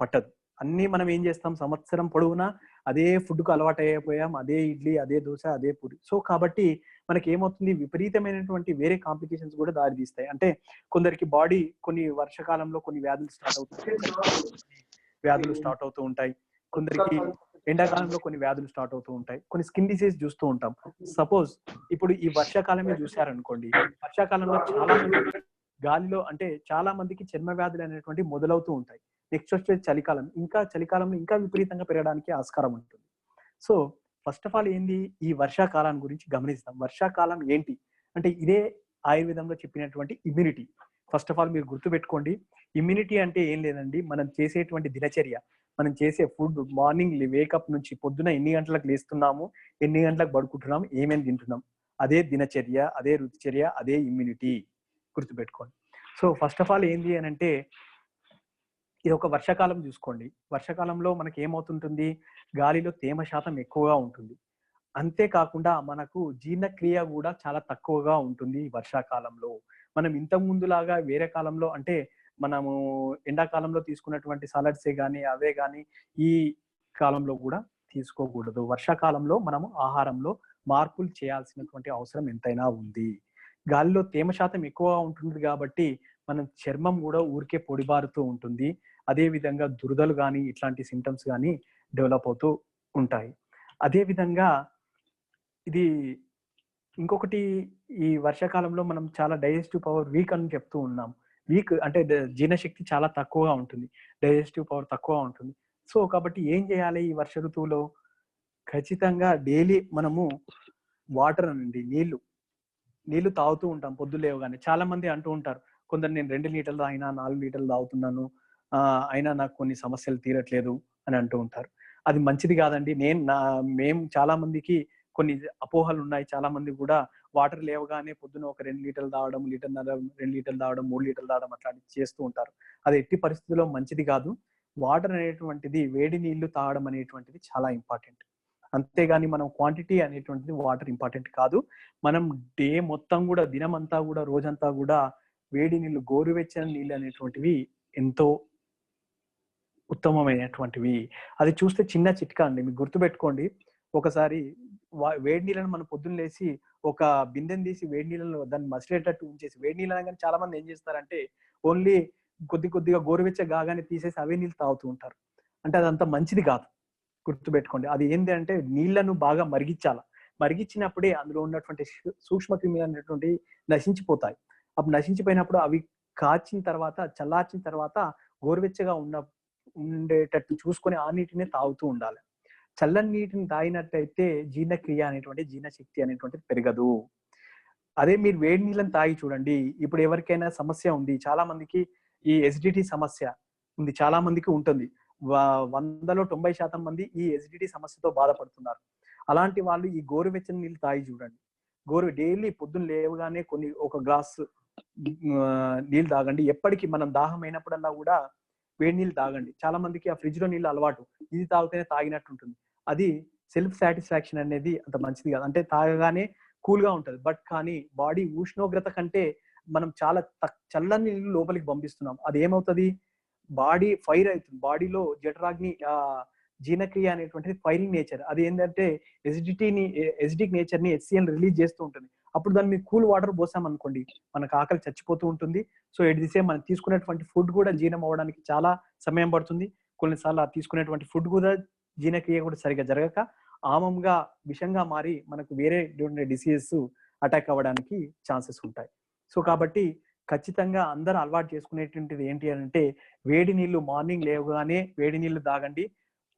పట్టదు. అన్ని మనం ఏం చేస్తాం, సంవత్సరం పొడవునా అదే ఫుడ్కు అలవాటు అయిపోయాం. అదే ఇడ్లీ, అదే దోశ, అదే పూరి. సో కాబట్టి మనకి ఏమవుతుంది, విపరీతమైనటువంటి వేరే కాంప్లికేషన్స్ కూడా దారి తీస్తాయి. అంటే కొందరికి బాడీ కొన్ని వర్షకాలంలో కొన్ని వ్యాధులు స్టార్ట్ అవుతుంటాయి, వ్యాధులు స్టార్ట్ అవుతూ ఉంటాయి. కొందరికి ఎండాకాలంలో కొన్ని వ్యాధులు స్టార్ట్ అవుతూ ఉంటాయి. కొన్ని స్కిన్ డిసీజ్ చూస్తూ ఉంటాం. సపోజ్ ఇప్పుడు ఈ వర్షాకాలమే చూశారనుకోండి, వర్షాకాలంలో చాలా మంది గాలిలో అంటే చాలా మందికి చర్మ వ్యాధులు అనేటువంటి మొదలవుతూ ఉంటాయి. నెక్స్ట్ వచ్చే చలికాలం, ఇంకా చలికాలంలో ఇంకా విపరీతంగా పెరగడానికి ఆస్కారం ఉంటుంది. సో ఫస్ట్ ఆఫ్ ఆల్ ఏంది, ఈ వర్షాకాలం గురించి గమనిస్తాం. వర్షాకాలం ఏంటి అంటే ఇదే ఆయుర్వేదంలో చెప్పినటువంటి ఇమ్యూనిటీ. ఫస్ట్ ఆఫ్ ఆల్ మీరు గుర్తుపెట్టుకోండి, ఇమ్యూనిటీ అంటే ఏం లేదండి, మనం చేసేటువంటి దినచర్య, మనం చేసే ఫుడ్, మార్నింగ్ వేకప్ నుంచి పొద్దున ఎన్ని గంటలకు లేస్తున్నాము, ఎన్ని గంటలకు పడుకుంటున్నాము, ఏమేమి తింటున్నాం, అదే దినచర్య, అదే రుచిచర్య, అదే ఇమ్యూనిటీ. గుర్తుపెట్టుకోండి. సో ఫస్ట్ ఆఫ్ ఆల్ ఏంది అని అంటే, ఇది ఒక వర్షాకాలం చూసుకోండి. వర్షాకాలంలో మనకి ఏమవుతుంటుంది, గాలిలో తేమ శాతం ఎక్కువగా ఉంటుంది. అంతేకాకుండా మనకు జీర్ణక్రియ కూడా చాలా తక్కువగా ఉంటుంది ఈ వర్షాకాలంలో. మనం ఇంతకు ముందులాగా వేరే కాలంలో అంటే మనము ఎండాకాలంలో తీసుకున్నటువంటి సాలడ్సే గానీ, అవే గానీ ఈ కాలంలో కూడా తీసుకోకూడదు. వర్షాకాలంలో మనము ఆహారంలో మార్పులు చేయాల్సినటువంటి అవసరం ఎంతైనా ఉంది. గాలిలో తేమ శాతం ఎక్కువగా ఉంటుంది కాబట్టి మనం చర్మం కూడా ఊరికే పొడిబారుతూ ఉంటుంది. అదే విధంగా దురదలు గానీ, ఇట్లాంటి సింప్టమ్స్ గానీ డెవలప్ అవుతూ ఉంటాయి. అదే విధంగా ఇది ఇంకొకటి, ఈ వర్షాకాలంలో మనం చాలా డైజెస్టివ్ పవర్ వీక్ అని చెప్తూ ఉన్నాం. వీక్ అంటే జీర్ణశక్తి చాలా తక్కువగా ఉంటుంది. డైజెస్టివ్ పవర్ తక్కువ ఉంటుంది. సో కాబట్టి ఏం చేయాలి ఈ వర్ష ఋతువులో? ఖచ్చితంగా డైలీ మనము వాటర్ అనండి, నీళ్లు తాగుతూ ఉంటాం పొద్దున లేవగానే. చాలా మంది అంటూ ఉంటారు, కొందరు నేను 2 లీటర్లు తాగినా, 4 లీటర్లు తాగుతున్నాను, అయినా నాకు కొన్ని సమస్యలు తీరట్లేదు అని అంటూ ఉంటారు. అది మంచిది కాదండి. మేము చాలా మందికి కొన్ని అపోహలు ఉన్నాయి. చాలా మంది కూడా వాటర్ లేవగానే పొద్దున ఒక 2 లీటర్లు తాగడం, లీటర్‌న్నర 2 లీటర్లు తాగడం, 3 లీటర్లు తాగడం అట్లాంటివి చేస్తూ ఉంటారు. అది ఎట్టి పరిస్థితుల్లో మంచిది కాదు. వాటర్ అనేటువంటిది, వేడి నీళ్లు తాగడం అనేటువంటిది చాలా ఇంపార్టెంట్. అంతేగాని మనం క్వాంటిటీ అనేటువంటిది వాటర్ ఇంపార్టెంట్ కాదు. మనం డే మొత్తం కూడా, దినమంతా కూడా, రోజంతా కూడా వేడి నీళ్లు, గోరువెచ్చని నీళ్ళు అనేటువంటివి ఎంతో ఉత్తమమైనటువంటివి. అది చూస్తే చిన్న చిట్కా అండి. మీరు గుర్తుపెట్టుకోండి. ఒకసారి వేడి నీళ్ళని మనం పొద్దున్న లేసి ఒక బిందెని తీసి వేడి నీళ్ళలో దాన్ని మసిలేటట్టు ఉంచేసి, వేడి నీళ్ళు అనగానే చాలా మంది ఏం చేస్తారంటే ఓన్లీ కొద్దిగా గోరువెచ్చగా కాగానే తీసేసి అవే నీళ్ళు తాగుతూ ఉంటారు. అంటే అదంత మంచిది కాదు. గుర్తుపెట్టుకోండి. అది ఏంది అంటే నీళ్లను బాగా మరిగిచ్చాల. మరిగిచ్చినప్పుడే అందులో ఉన్నటువంటి సూక్ష్మ క్రిములు అనేటువంటివి నశించిపోతాయి. అప్పుడు నశించిపోయినప్పుడు అవి కాచిన తర్వాత, చల్లార్చిన తర్వాత గోరువెచ్చగా ఉండేటట్టు చూసుకొని ఆ నీటినే తాగుతూ ఉండాలి. చల్లని నీటిని తాగినట్టయితే జీర్ణక్రియ అనేటువంటి, జీర్ణశక్తి అనేటువంటిది పెరగదు. అదే మీరు వేడి నీళ్ళని తాగి చూడండి. ఇప్పుడు ఎవరికైనా సమస్య ఉంది, చాలా మందికి ఈ ఎసిడిటీ సమస్య ఉంది, చాలా మందికి ఉంటుంది. 100లో 90% మంది ఈ ఎసిడిటీ సమస్యతో బాధపడుతున్నారు. అలాంటి వాళ్ళు ఈ గోరువెచ్చని నీళ్ళు తాగి చూడండి. డైలీ పొద్దున్న లేవగానే ఒక గ్లాస్ నీళ్ళు తాగండి. ఎప్పటికి మనం దాహం అయినప్పుడల్లా కూడా వేడి నీళ్ళు తాగండి. చాలా మందికి ఆ ఫ్రిడ్జ్ లో నీళ్ళు అలవాటు, ఇది తాగితేనే తాగినట్టు ఉంటుంది. అది సెల్ఫ్ సాటిస్ఫాక్షన్ అనేది అంత మంచిది కాదు. అంటే తాగగానే కూల్ గా ఉంటది, బట్ కానీ బాడీ ఉష్ణోగ్రత కంటే మనం చాలా చల్లని నీళ్ళు లోపలికి పంపిస్తున్నాం. అది ఏమవుతుంది, బాడీ ఫైర్ అవుతుంది. బాడీలో జఠరాగ్ని, జీర్ణక్రియ అనేటువంటిది ఫైరింగ్ నేచర్. అది ఏంటంటే ఎసిడిక్ నేచర్ ని HCl రిలీజ్ చేస్తూ ఉంటుంది. అప్పుడు దాన్ని మీరు కూల్ వాటర్ పోసాం అనుకోండి, మనకు ఆకలి చచ్చిపోతూ ఉంటుంది. సో ఎట్ ది సేమ్ మనం తీసుకునేటువంటి ఫుడ్ కూడా జీర్ణం అవ్వడానికి చాలా సమయం పడుతుంది. కొన్నిసార్లు ఆ తీసుకునేటువంటి ఫుడ్ కూడా జీర్ణక్రియ కూడా సరిగా జరగక ఆమంగా, విషంగా మారి మనకు వేరే డిసీజెస్ అటాక్ అవ్వడానికి ఛాన్సెస్ ఉంటాయి. సో కాబట్టి ఖచ్చితంగా అందరూ అలవాటు చేసుకునేటువంటిది ఏంటి అంటే, వేడి నీళ్లు మార్నింగ్ లేవగానే వేడి నీళ్లు తాగండి.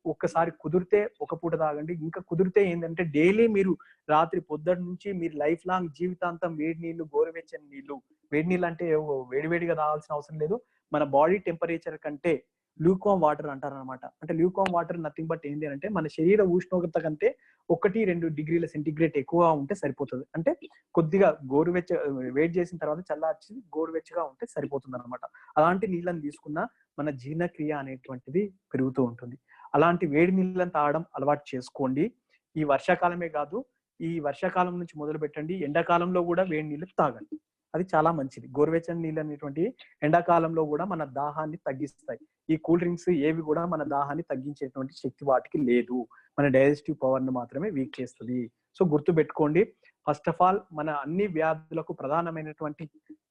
ఒక్కసారి కుదిరితే ఒక పూట తాగండి. ఇంకా కుదిరితే ఏంటంటే డైలీ మీరు రాత్రి పొద్దున్న నుంచి మీరు లైఫ్ లాంగ్ జీవితాంతం వేడి నీళ్లు, గోరువెచ్చని నీళ్లు, వేడి నీళ్ళు అంటే వేడివేడిగా తాగాల్సిన అవసరం లేదు. మన బాడీ టెంపరేచర్ కంటే ల్యూకామ్ వాటర్ అంటారనమాట. అంటే ల్యూకామ్ వాటర్ నథింగ్ బట్ ఏంటి అంటే మన శరీర ఉష్ణోగ్రత కంటే 1-2 డిగ్రీల సెంటిగ్రేడ్ ఎక్కువగా ఉంటే సరిపోతుంది. అంటే కొద్దిగా వేడి చేసిన తర్వాత చల్లార్చి గోరువెచ్చగా ఉంటే సరిపోతుంది అనమాట. అలాంటి నీళ్ళని తీసుకున్న మన జీర్ణక్రియ అనేటువంటిది పెరుగుతూ ఉంటుంది. అలాంటి వేడి నీళ్ళని తాగడం అలవాటు చేసుకోండి. ఈ వర్షాకాలమే కాదు, ఈ వర్షాకాలం నుంచి మొదలు పెట్టండి, ఎండాకాలంలో కూడా వేడి నీళ్ళు తాగండి. అది చాలా మంచిది. గోరువెచ్చని నీళ్ళు అనేటువంటి ఎండాకాలంలో కూడా మన దాహాన్ని తగ్గిస్తాయి. ఈ కూల్ డ్రింక్స్ ఏవి కూడా మన దాహాన్ని తగ్గించేటువంటి శక్తి వాటికి లేదు. మన డైజెస్టివ్ పవర్ని మాత్రమే వీక్ చేస్తుంది. సో గుర్తు పెట్టుకోండి, ఫస్ట్ ఆఫ్ ఆల్ మన అన్ని వ్యాధులకు ప్రధానమైనటువంటి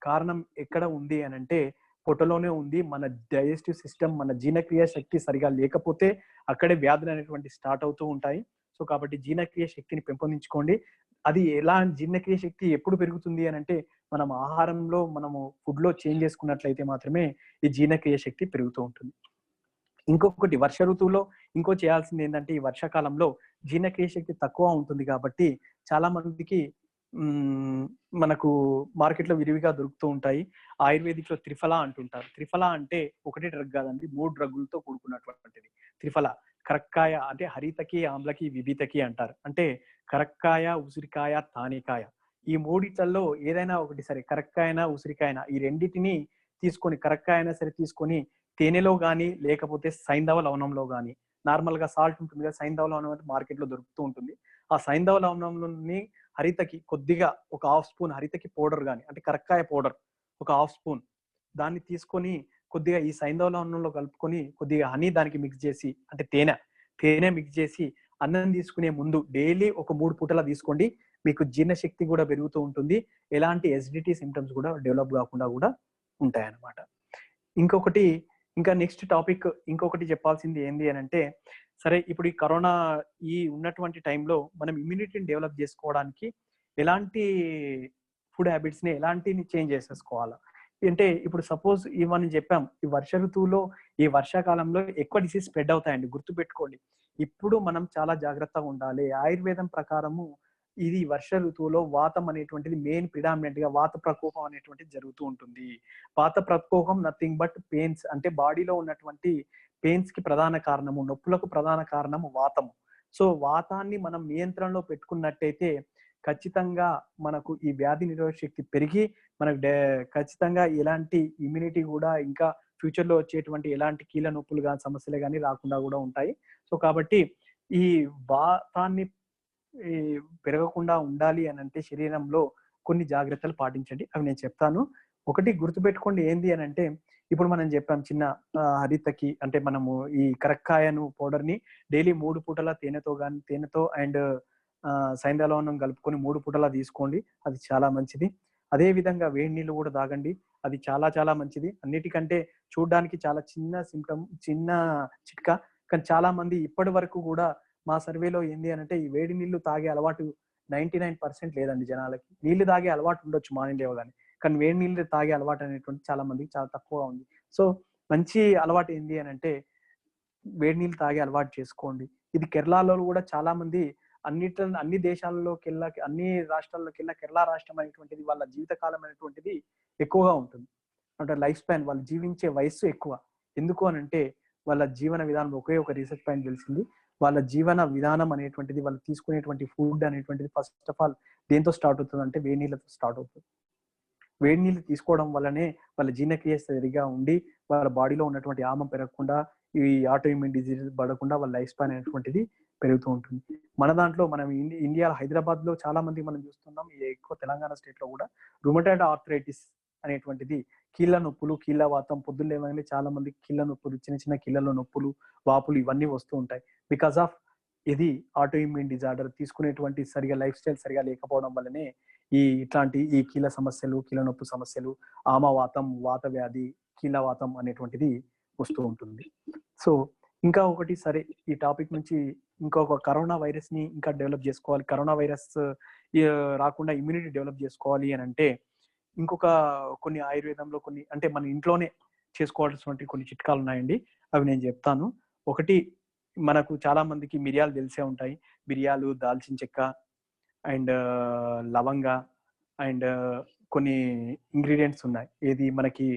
కారణం ఎక్కడ ఉంది అని అంటే పొట్టలోనే ఉంది. మన డైజెస్టివ్ సిస్టమ్, మన జీర్ణక్రియ శక్తి సరిగా లేకపోతే అక్కడే వ్యాధులు అనేటువంటి స్టార్ట్ అవుతూ ఉంటాయి. సో కాబట్టి జీర్ణక్రియ శక్తిని పెంపొందించుకోండి. అది ఎలా జీర్ణక్రియ శక్తి ఎప్పుడు పెరుగుతుంది అని అంటే మనం ఆహారంలో, మనము ఫుడ్ లో చేంజ్ చేసుకున్నట్లయితే మాత్రమే ఈ జీర్ణక్రియ శక్తి పెరుగుతూ ఉంటుంది. ఇంకొకటి, వర్ష ఋతువులో ఇంకో చేయాల్సింది ఏంటంటే ఈ వర్షాకాలంలో జీర్ణక్రియ శక్తి తక్కువ ఉంటుంది కాబట్టి చాలా మందికి మనకు మార్కెట్లో విరివిగా దొరుకుతూ ఉంటాయి. ఆయుర్వేదిక్ లో త్రిఫల అంటుంటారు. త్రిఫల అంటే ఒకటి డ్రగ్ కాదండి, 3 డ్రగ్గులతో కూడుకున్నటువంటిది త్రిఫల. కరక్కాయ అంటే హరితకి, ఆమ్లకి, విభితకి అంటారు. అంటే కరక్కాయ, ఉసిరికాయ, తానికాయ, ఈ మూడిట్లలో ఏదైనా ఒకటి సరే, కరక్కాయన ఉసిరికాయన ఈ రెండింటిని తీసుకొని, కరక్కాయ అయినా సరే తీసుకొని తేనెలో కానీ లేకపోతే సైంధవ లవణంలో కానీ, నార్మల్ గా సాల్ట్ ఉంటుంది కదా, సైంధవ లవణం అంటే మార్కెట్ లో దొరుకుతూ ఉంటుంది. ఆ సైంధవ లవణంలోని హరితకి కొద్దిగా ఒక 1/2 స్పూన్ హరితకి పౌడర్ కానీ, అంటే కరక్కాయ పౌడర్ ఒక 1/2 స్పూన్ దాన్ని తీసుకొని కొద్దిగా ఈ సైంధవ లవణంలో కలుపుకొని కొద్దిగా హనీ దానికి మిక్స్ చేసి, అంటే తేనె మిక్స్ చేసి అన్నం తీసుకునే ముందు డైలీ ఒక 3 పూటలా తీసుకోండి. మీకు జీర్ణశక్తి కూడా పెరుగుతూ ఉంటుంది. ఎలాంటి ఎసిడిటీ సిమ్టమ్స్ కూడా డెవలప్ కాకుండా కూడా ఉంటాయి అన్నమాట. ఇంకొకటి, ఇంకా నెక్స్ట్ టాపిక్ ఇంకొకటి చెప్పాల్సింది ఏంది అని అంటే, సరే ఇప్పుడు ఈ కరోనా ఈ ఉన్నటువంటి టైంలో మనం ఇమ్యూనిటీని డెవలప్ చేసుకోవడానికి ఎలాంటి ఫుడ్ హ్యాబిట్స్ ని ఎలాంటి చేంజ్ చేసేసుకోవాలా అంటే, ఇప్పుడు సపోజ్ ఇవన్నీ చెప్పాం, ఈ వర్ష ఋతువులో ఈ వర్షాకాలంలో ఎక్కువ డిసీజ్ స్ప్రెడ్ అవుతాయండి. గుర్తుపెట్టుకోండి, ఇప్పుడు మనం చాలా జాగ్రత్తగా ఉండాలి. ఆయుర్వేదం ప్రకారము ఇది వర్ష ఋతువులో వాతం అనేటువంటిది మెయిన్ ప్రిడామినెంట్ గా వాత ప్రకోపం అనేటువంటిది జరుగుతూ ఉంటుంది. వాత ప్రకోపం నథింగ్ బట్ పెయిన్స్, అంటే బాడీలో ఉన్నటువంటి పెయిన్స్ కి ప్రధాన కారణము, నొప్పులకు ప్రధాన కారణము వాతము. సో వాతాన్ని మనం నియంత్రణలో పెట్టుకున్నట్టయితే ఖచ్చితంగా మనకు ఈ వ్యాధి నిరోధక శక్తి పెరిగి మనకు ఖచ్చితంగా ఎలాంటి ఇమ్యూనిటీ కూడా ఇంకా ఫ్యూచర్ లో వచ్చేటువంటి ఎలాంటి కీళ్ళ నొప్పులు కానీ సమస్యలు కానీ రాకుండా కూడా ఉంటాయి. సో కాబట్టి ఈ వాతాన్ని పెరగకుండా ఉండాలి అని అంటే శరీరంలో కొన్ని జాగ్రత్తలు పాటించండి. అవి నేను చెప్తాను. ఒకటి గుర్తుపెట్టుకోండి ఏంది అని అంటే, ఇప్పుడు మనం చెప్పాం చిన్న హరితకి, అంటే మనము ఈ కరక్కాయను పౌడర్ ని డైలీ 3 పూటల తేనెతో అండ్ సైంధవలవణం కలుపుకొని 3 పూటలా తీసుకోండి. అది చాలా మంచిది. అదే విధంగా వేడి నీళ్ళు కూడా తాగండి. అది చాలా చాలా మంచిది. అన్నిటికంటే చూడడానికి చాలా చిన్న చిట్కా, కానీ చాలా మంది ఇప్పటి వరకు కూడా మా సర్వేలో ఏంది అని అంటే ఈ వేడి నీళ్లు తాగే అలవాటు 99% లేదండి జనాలకి. నీళ్లు తాగే అలవాటు ఉండొచ్చు మార్నింగ్ లేవగానే, కానీ వేడి నీళ్ళు తాగే అలవాటు అనేటువంటి చాలా మందికి చాలా తక్కువగా ఉంది. సో మంచి అలవాటు ఏంది అని అంటే వేడి నీళ్ళు తాగే అలవాటు చేసుకోండి. ఇది కేరళలో కూడా చాలా మంది అన్ని దేశాలలోకెల్లా, అన్ని రాష్ట్రాల్లోకెల్లా కేరళ రాష్ట్రం అనేటువంటిది వాళ్ళ జీవితకాలం అనేటువంటిది ఎక్కువగా ఉంటుంది. అంటే లైఫ్ స్పాన్, వాళ్ళు జీవించే వయస్సు ఎక్కువ. ఎందుకు అని అంటే వాళ్ళ జీవన విధానం, ఒకే ఒక రీసెర్చ్ పాయింట్ తెలిసింది, వాళ్ళ జీవన విధానం అనేటువంటిది, వాళ్ళు తీసుకునేటువంటి ఫుడ్ అనేటువంటిది ఫస్ట్ ఆఫ్ ఆల్ దేంతో స్టార్ట్ అవుతుంది అంటే వేడి నీళ్ళతో స్టార్ట్ అవుతుంది. వేడి నీళ్ళు తీసుకోవడం వల్లనే వాళ్ళ జీర్ణక్రియ సరిగా ఉండి వాళ్ళ బాడీలో ఉన్నటువంటి ఆమం పెరగకుండా, ఈ ఆటో ఇమ్యూన్ డిజీజ్ పడకుండా వాళ్ళ లైఫ్ స్పాన్ అనేటువంటిది పెరుగుతూ ఉంటుంది. మన దాంట్లో మనం ఇండియా హైదరాబాద్ లో చాలా మంది మనం చూస్తున్నాం, ఎక్కువ తెలంగాణ స్టేట్ లో కూడా రుమటాయిడ్ ఆర్థరైటిస్ అనేటువంటిది, కీళ్ళ నొప్పులు, కీళ్ళ వాతం, పొద్దున్న లేవగానే చాలా మంది కీళ్ళ నొప్పులు, చిన్న కీళ్ళలో నొప్పులు, వాపులు ఇవన్నీ వస్తూ ఉంటాయి. బికాస్ ఆఫ్ ఇది ఆటో ఇమ్యూన్ డిజార్డర్, తీసుకునేటువంటి సరిగా లైఫ్ స్టైల్ సరిగా లేకపోవడం వల్లనే ఇట్లాంటి ఈ కీళ్ళ సమస్యలు, కీళ్ళ నొప్పి సమస్యలు, ఆమవాతం, వాత వ్యాధి, కీళ్ళ వాతం అనేటువంటిది వస్తూ ఉంటుంది. సో ఇంకా ఒకటి, సరే ఈ టాపిక్ నుంచి ఇంకొక కరోనా వైరస్ ని ఇంకా డెవలప్ చేసుకోవాలి, కరోనా వైరస్ రాకుండా ఇమ్యూనిటీ డెవలప్ చేసుకోవాలి అని అంటే ఇంకొక కొన్ని ఆయుర్వేదంలో కొన్ని, అంటే మన ఇంట్లోనే చేసుకోవాల్సినటువంటి కొన్ని చిట్కాలు ఉన్నాయండి. అవి నేను చెప్తాను. ఒకటి, మనకు చాలా మందికి మిరియాలు తెలిసే ఉంటాయి. మిరియాలు, దాల్చిన చెక్క అండ్ లవంగ అండ్ కొన్ని ఇంగ్రీడియంట్స్ ఉన్నాయి. ఏది మనకి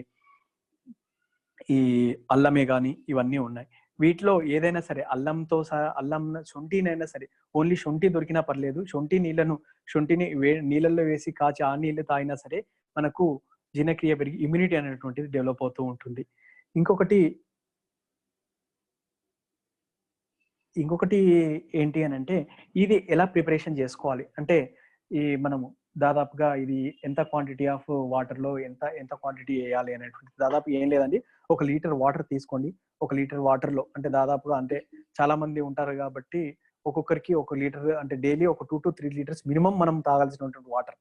ఈ అల్లమే కానీ ఇవన్నీ ఉన్నాయి. వీటిలో ఏదైనా సరే అల్లంతో అల్లం, శొంఠినైనా సరే, ఓన్లీ శొంఠి దొరికినా పర్లేదు, శొంఠిని నీళ్ళల్లో వేసి కాచి ఆ నీళ్ళు తాగినా సరే మనకు జీర్ణక్రియ పెరిగి ఇమ్యూనిటీ అనేటువంటిది డెవలప్ అవుతూ ఉంటుంది. ఇంకొకటి ఇంకొకటి ఏంటి అని అంటే ఇది ఎలా ప్రిపరేషన్ చేసుకోవాలి అంటే ఈ మనము దాదాపుగా ఇది ఎంత క్వాంటిటీ ఆఫ్ వాటర్లో ఎంత ఎంత క్వాంటిటీ వేయాలి అనేటువంటి దాదాపు ఏం లేదండి. 1 లీటర్ వాటర్ తీసుకోండి. 1 లీటర్ వాటర్లో అంటే దాదాపుగా అంటే చాలా మంది ఉంటారు కాబట్టి ఒక్కొక్కరికి 1 లీటర్ అంటే డైలీ ఒక 2-3 లీటర్స్ మినిమం మనం తాగాల్సినటువంటి వాటర్.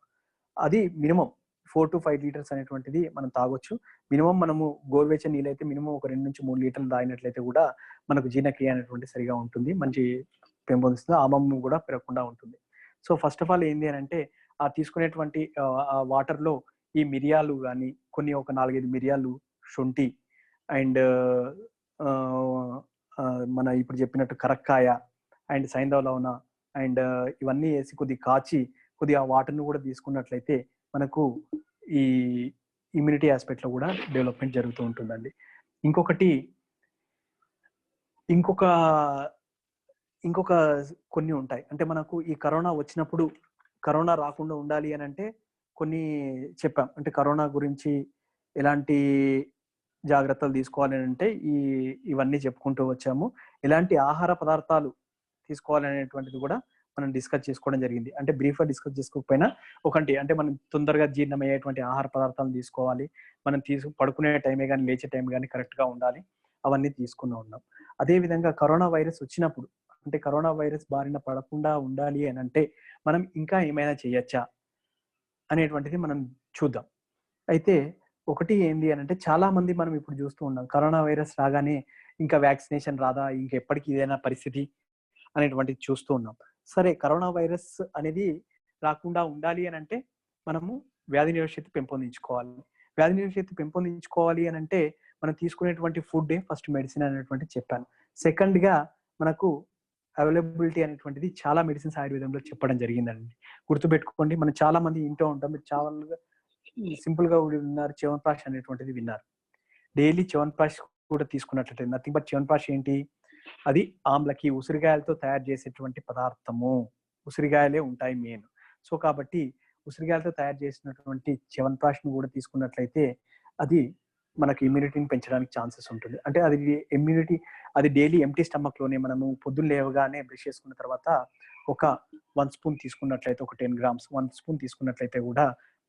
అది మినిమం 4-5 లీటర్స్ అనేటువంటిది మనం తాగొచ్చు. మినిమం మనము గోరువెచ్చని నీళ్ళైతే మినిమం ఒక 2-3 లీటర్లు తాగినట్లయితే కూడా మనకు జీర్ణక్రియ అనేటువంటి సరిగా ఉంటుంది. మంచి పెంపొందిస్తుంది. ఆమము కూడా పెరగకుండా ఉంటుంది. సో ఫస్ట్ ఆఫ్ ఆల్ ఏంది అని అంటే ఆ తీసుకునేటువంటి ఆ వాటర్‌లో ఈ మిరియాలు గాని, కొన్ని ఒక 4, 5 మిరియాలు, శొంఠి అండ్ మన ఇప్పుడు చెప్పినట్టు కరక్కాయ అండ్ సైంధవ లవణ అండ్ ఇవన్నీ ఏసి కొద్దిగా కాచి కొద్దిగా ఆ వాటర్‌ని కూడా తీసుకున్నట్లయితే మనకు ఈ ఇమ్యూనిటీ ఆస్పెక్ట్‌లో కూడా డెవలప్‌మెంట్ జరుగుతూ ఉంటుందండి. ఇంకొకటి ఇంకొక ఇంకొక కొన్ని ఉంటాయి. అంటే మనకు ఈ కరోనా వచ్చినప్పుడు కరోనా రాకుండా ఉండాలి అనంటే కొన్ని చెప్పాం. అంటే కరోనా గురించి ఎలాంటి జాగ్రత్తలు తీసుకోవాలి అనంటే ఇవన్నీ చెప్పుకుంటూ వచ్చాము. ఎలాంటి ఆహార పదార్థాలు తీసుకోవాలనేటువంటిది కూడా మనం డిస్కస్ చేసుకోవడం జరిగింది. అంటే బ్రీఫ్‌గా డిస్కస్ చేసుకోకపోయినా ఒకంటి అంటే మనం తొందరగా జీర్ణమయ్యేటువంటి ఆహార పదార్థాలను తీసుకోవాలి. మనం పడుకునే టైమే గాని, లేచే టైం గాని కరెక్ట్‌గా ఉండాలి. అవన్నీ తీసుకుని ఉన్నాం. అదే విధంగా కరోనా వైరస్ వచ్చినప్పుడు అంటే కరోనా వైరస్ బారిన పడకుండా ఉండాలి అనంటే మనం ఇంకా ఏమైనా చేయొచ్చా? అనేటువంటిది మనం చూద్దాం. అయితే ఒకటి ఏంది అనంటే చాలా మంది మనం ఇప్పుడు చూస్తూ ఉన్నాం. కరోనా వైరస్ రాగానే ఇంకా వ్యాక్సినేషన్ రాదా? ఇంకెప్పటికి ఇదేనా పరిస్థితి? అనేటువంటిది చూస్తూ ఉన్నాం. సరే కరోనా వైరస్ అనేది రాకుండా ఉండాలి అనంటే మనము వ్యాధి నిరోధక శక్తి పెంపొందించుకోవాలి. వ్యాధి నిరోధక శక్తి పెంపొందించుకోవాలి అనంటే మనం తీసుకునేటువంటి ఫుడ్డే ఫస్ట్ మెడిసిన్ అనేటువంటిది చెప్పాను. సెకండ్‌గా మనకు అవైలబిలిటీ అనేటువంటిది చాలా మెడిసిన్స్ ఆయుర్వేదంలో చెప్పడం జరిగిందండి. గుర్తుపెట్టుకోండి మనం చాలా మంది ఇంటూ ఉంటాం. మీరు చాలా సింపుల్‌గా విన్నారు చ్యవన్ప్రాష్ అనేటువంటిది విన్నారు. డైలీ చ్యవన్ప్రాష్ కూడా తీసుకున్నట్లయితే నథింగ్ బట్ చ్యవన్ప్రాష్ ఏంటి? అది ఆమ్లకి ఉసిరిగాయలతో తయారు చేసేటువంటి పదార్థము. ఉసిరిగాయలే ఉంటాయి మెయిన్. సో కాబట్టి ఉసిరిగాయలతో తయారు చేసినటువంటి చ్యవన్ప్రాష్‌ని కూడా తీసుకున్నట్లయితే అది మనకి ఇమ్యూనిటీని పెంచడానికి ఛాన్సెస్ ఉంటుంది. అంటే అది ఇమ్యూనిటీ అది డైలీ ఎంప్టీ స్టమక్‌లోనే మనము పొద్దున్న లేవగానే బ్రష్ చేసుకున్న తర్వాత ఒక 1 స్పూన్ తీసుకున్నట్లయితే ఒక 10 గ్రామ్స్ 1 స్పూన్ తీసుకున్నట్లయితే కూడా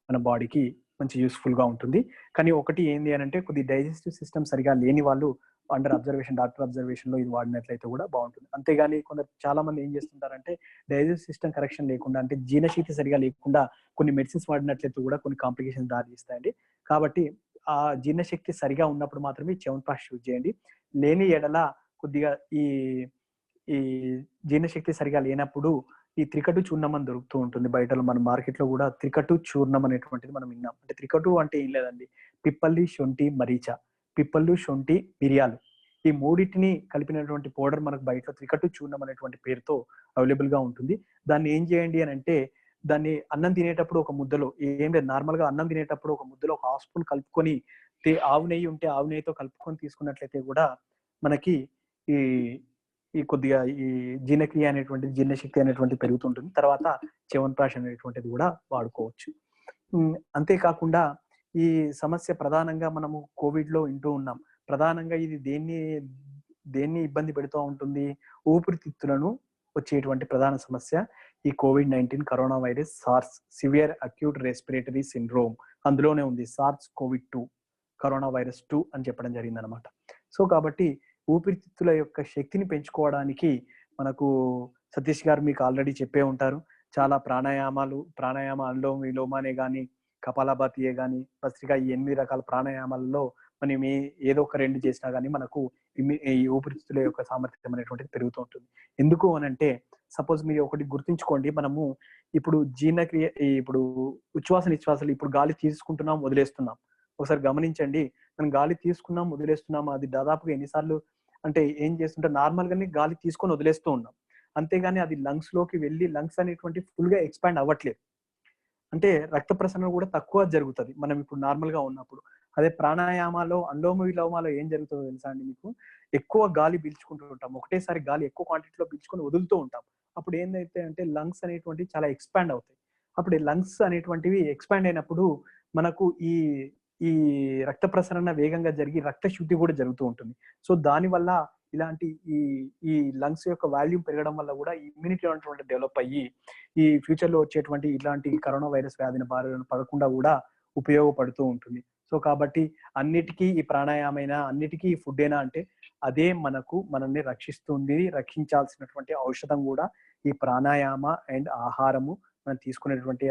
మన బాడీకి మంచి యూజ్‌ఫుల్‌గా ఉంటుంది. కానీ ఒకటి ఏంది అనంటే కొద్దిగా డైజెస్టివ్ సిస్టమ్ సరిగా లేని వాళ్ళు అండర్ అబ్జర్వేషన్ డాక్టర్ అబ్జర్వేషన్‌లో ఇది వాడినట్లయితే కూడా బావుంటుంది. అంతేగాని కొందరు చాలా మంది ఏం చేస్తుంటారంటే డైజెస్టివ్ సిస్టమ్ కరెక్షన్ లేకుండా అంటే జీర్ణశక్తి సరిగా లేకుండా కొన్ని మెడిసిన్స్ వాడినట్లయితే కూడా కొన్ని కాంప్లికేషన్స్ దారితీస్తాయండి. కాబట్టి ఆ జీర్ణశక్తి సరిగా ఉన్నప్పుడు మాత్రమే చ్యవన్ప్రాష్ యూజ్ చేయండి. లేని యెడల కొద్దిగా ఈ ఈ జీర్ణశక్తి సరిగా లేనప్పుడు ఈ త్రికటు చూర్ణం అని దొరుకుతూ ఉంటుంది. బయటలో మన మార్కెట్‌లో కూడా త్రికటు చూర్ణం అనేటువంటిది మనం విన్నాం. అంటే త్రికటు అంటే ఏం లేదండి. పిప్పల్లి, శొంఠి, మరీచ. పిప్పళ్ళు, శొంఠి, మిరియాలు. ఈ మూడిటిని కలిపినటువంటి పౌడర్ మనకు బయటలో త్రికటు చూర్ణం అనేటువంటి పేరుతో అవైలబుల్‌గా ఉంటుంది. దాన్ని ఏం చేయండి అనంటే దాన్ని అన్నం తినేటప్పుడు ఒక ముద్దలో ఏం లేదు నార్మల్‌గా అన్నం తినేటప్పుడు ఒక ముద్దలో ఒక హాఫ్ స్పూన్ కలుపుకొని ఆవు నెయ్యి ఉంటే ఆవు నెయ్యితో కలుపుకొని తీసుకున్నట్లయితే కూడా మనకి ఈ ఈ కొద్దిగా ఈ జీర్ణక్రియ అనేటువంటిది జీర్ణశక్తి అనేటువంటిది పెరుగుతుంటుంది. తర్వాత చ్యవన్ప్రాష్ అనేటువంటిది కూడా వాడుకోవచ్చు. అంతే కాకుండా ఈ సమస్య ప్రధానంగా మనము కోవిడ్‌లో వింటూ ఉన్నాం. ప్రధానంగా ఇది దేన్ని ఇబ్బంది పెడుతూ ఉంటుంది? ఊపిరితిత్తులను వచ్చేటువంటి ప్రధాన సమస్య ఈ COVID-19 corona virus sirs severe acute respiratory syndrome అందులోనే ఉంది. సార్స్ కోవిడ్-2 కరోనా వైరస్ 2 అని చెప్పడం జరిగిందనమాట. సో కాబట్టి ఊపిరితిత్తుల యొక్క శక్తిని పెంచుకోవడానికి మనకు సతీష్ గారు మీకు ఆల్రెడీ చెప్పే ఉంటారు. చాలా ప్రాణాయామ అనులోమ విలోమ అనే గాని, కపాలభాతియే గాని, భస్త్రిక ఈ 8 రకాల ప్రాణాయామాలలో మనం ఏదో ఒక 2 చేసినా గాని మనకు ఈ ఊపిరితిత్తుల యొక్క సామర్థ్యం అనేటువంటిది పెరుగుతూ ఉంటుంది. ఎందుకు అనంటే సపోజ్ మీరు ఒకటి గుర్తుంచుకోండి. మనము ఇప్పుడు ఇప్పుడు ఉచ్ఛ్వాస నిశ్వాసాలు ఇప్పుడు గాలి తీసుకుంటున్నాం, వదిలేస్తున్నాం. ఒకసారి గమనించండి. మనం గాలి తీసుకున్నాం, వదిలేస్తున్నాం. అది దాదాపుగా ఎన్నిసార్లు అంటే ఏం చేస్తుంటే నార్మల్‌గానే గాలి తీసుకొని వదిలేస్తూ ఉన్నాం. అంతేగాని అది లంగ్స్‌లోకి వెళ్లి లంగ్స్ అనేటువంటి ఫుల్‌గా ఎక్స్‌పాండ్ అవ్వట్లేదు. అంటే రక్త ప్రసరణ కూడా తక్కువ జరుగుతది. మనం ఇప్పుడు నార్మల్‌గా ఉన్నప్పుడు. అదే ప్రాణాయామాలో అనులోమ విలోమాలో ఏం జరుగుతుందో తెలుసా అండి మీకు? ఎక్కువ గాలి పీల్చుకుంటూ ఉంటాం. ఒకటేసారి గాలి ఎక్కువ క్వాంటిటీలో పీల్చుకొని వదులుతూ ఉంటాం. అప్పుడు ఏందైతే అంటే లంగ్స్ అనేటువంటివి చాలా ఎక్స్‌పాండ్ అవుతాయి. అప్పుడు ఈ లంగ్స్ అనేటువంటివి ఎక్స్‌పాండ్ అయినప్పుడు మనకు ఈ రక్త ప్రసరణ వేగంగా జరిగి రక్త శుద్ధి కూడా జరుగుతూ ఉంటుంది. సో దానివల్ల ఇలాంటి ఈ ఈ లంగ్స్ యొక్క వాల్యూమ్ పెరగడం వల్ల కూడా ఇమ్యూనిటీ అనేటువంటి డెవలప్ అయ్యి ఈ ఫ్యూచర్ లో వచ్చేటువంటి ఇలాంటి కరోనా వైరస్ వ్యాధిని బారిన పడకుండా కూడా ఉపయోగపడుతూ ఉంటుంది. సో కాబట్టి అన్నిటికీ ఈ ప్రాణాయామైనా, అన్నిటికీ ఈ ఫుడ్ అయినా అంటే అదే మనల్ని రక్షిస్తుంది. రక్షించాల్సినటువంటి ఔషధం కూడా ఈ ప్రాణాయామ అండ్ ఆహారము, మనం తీసుకునేటువంటి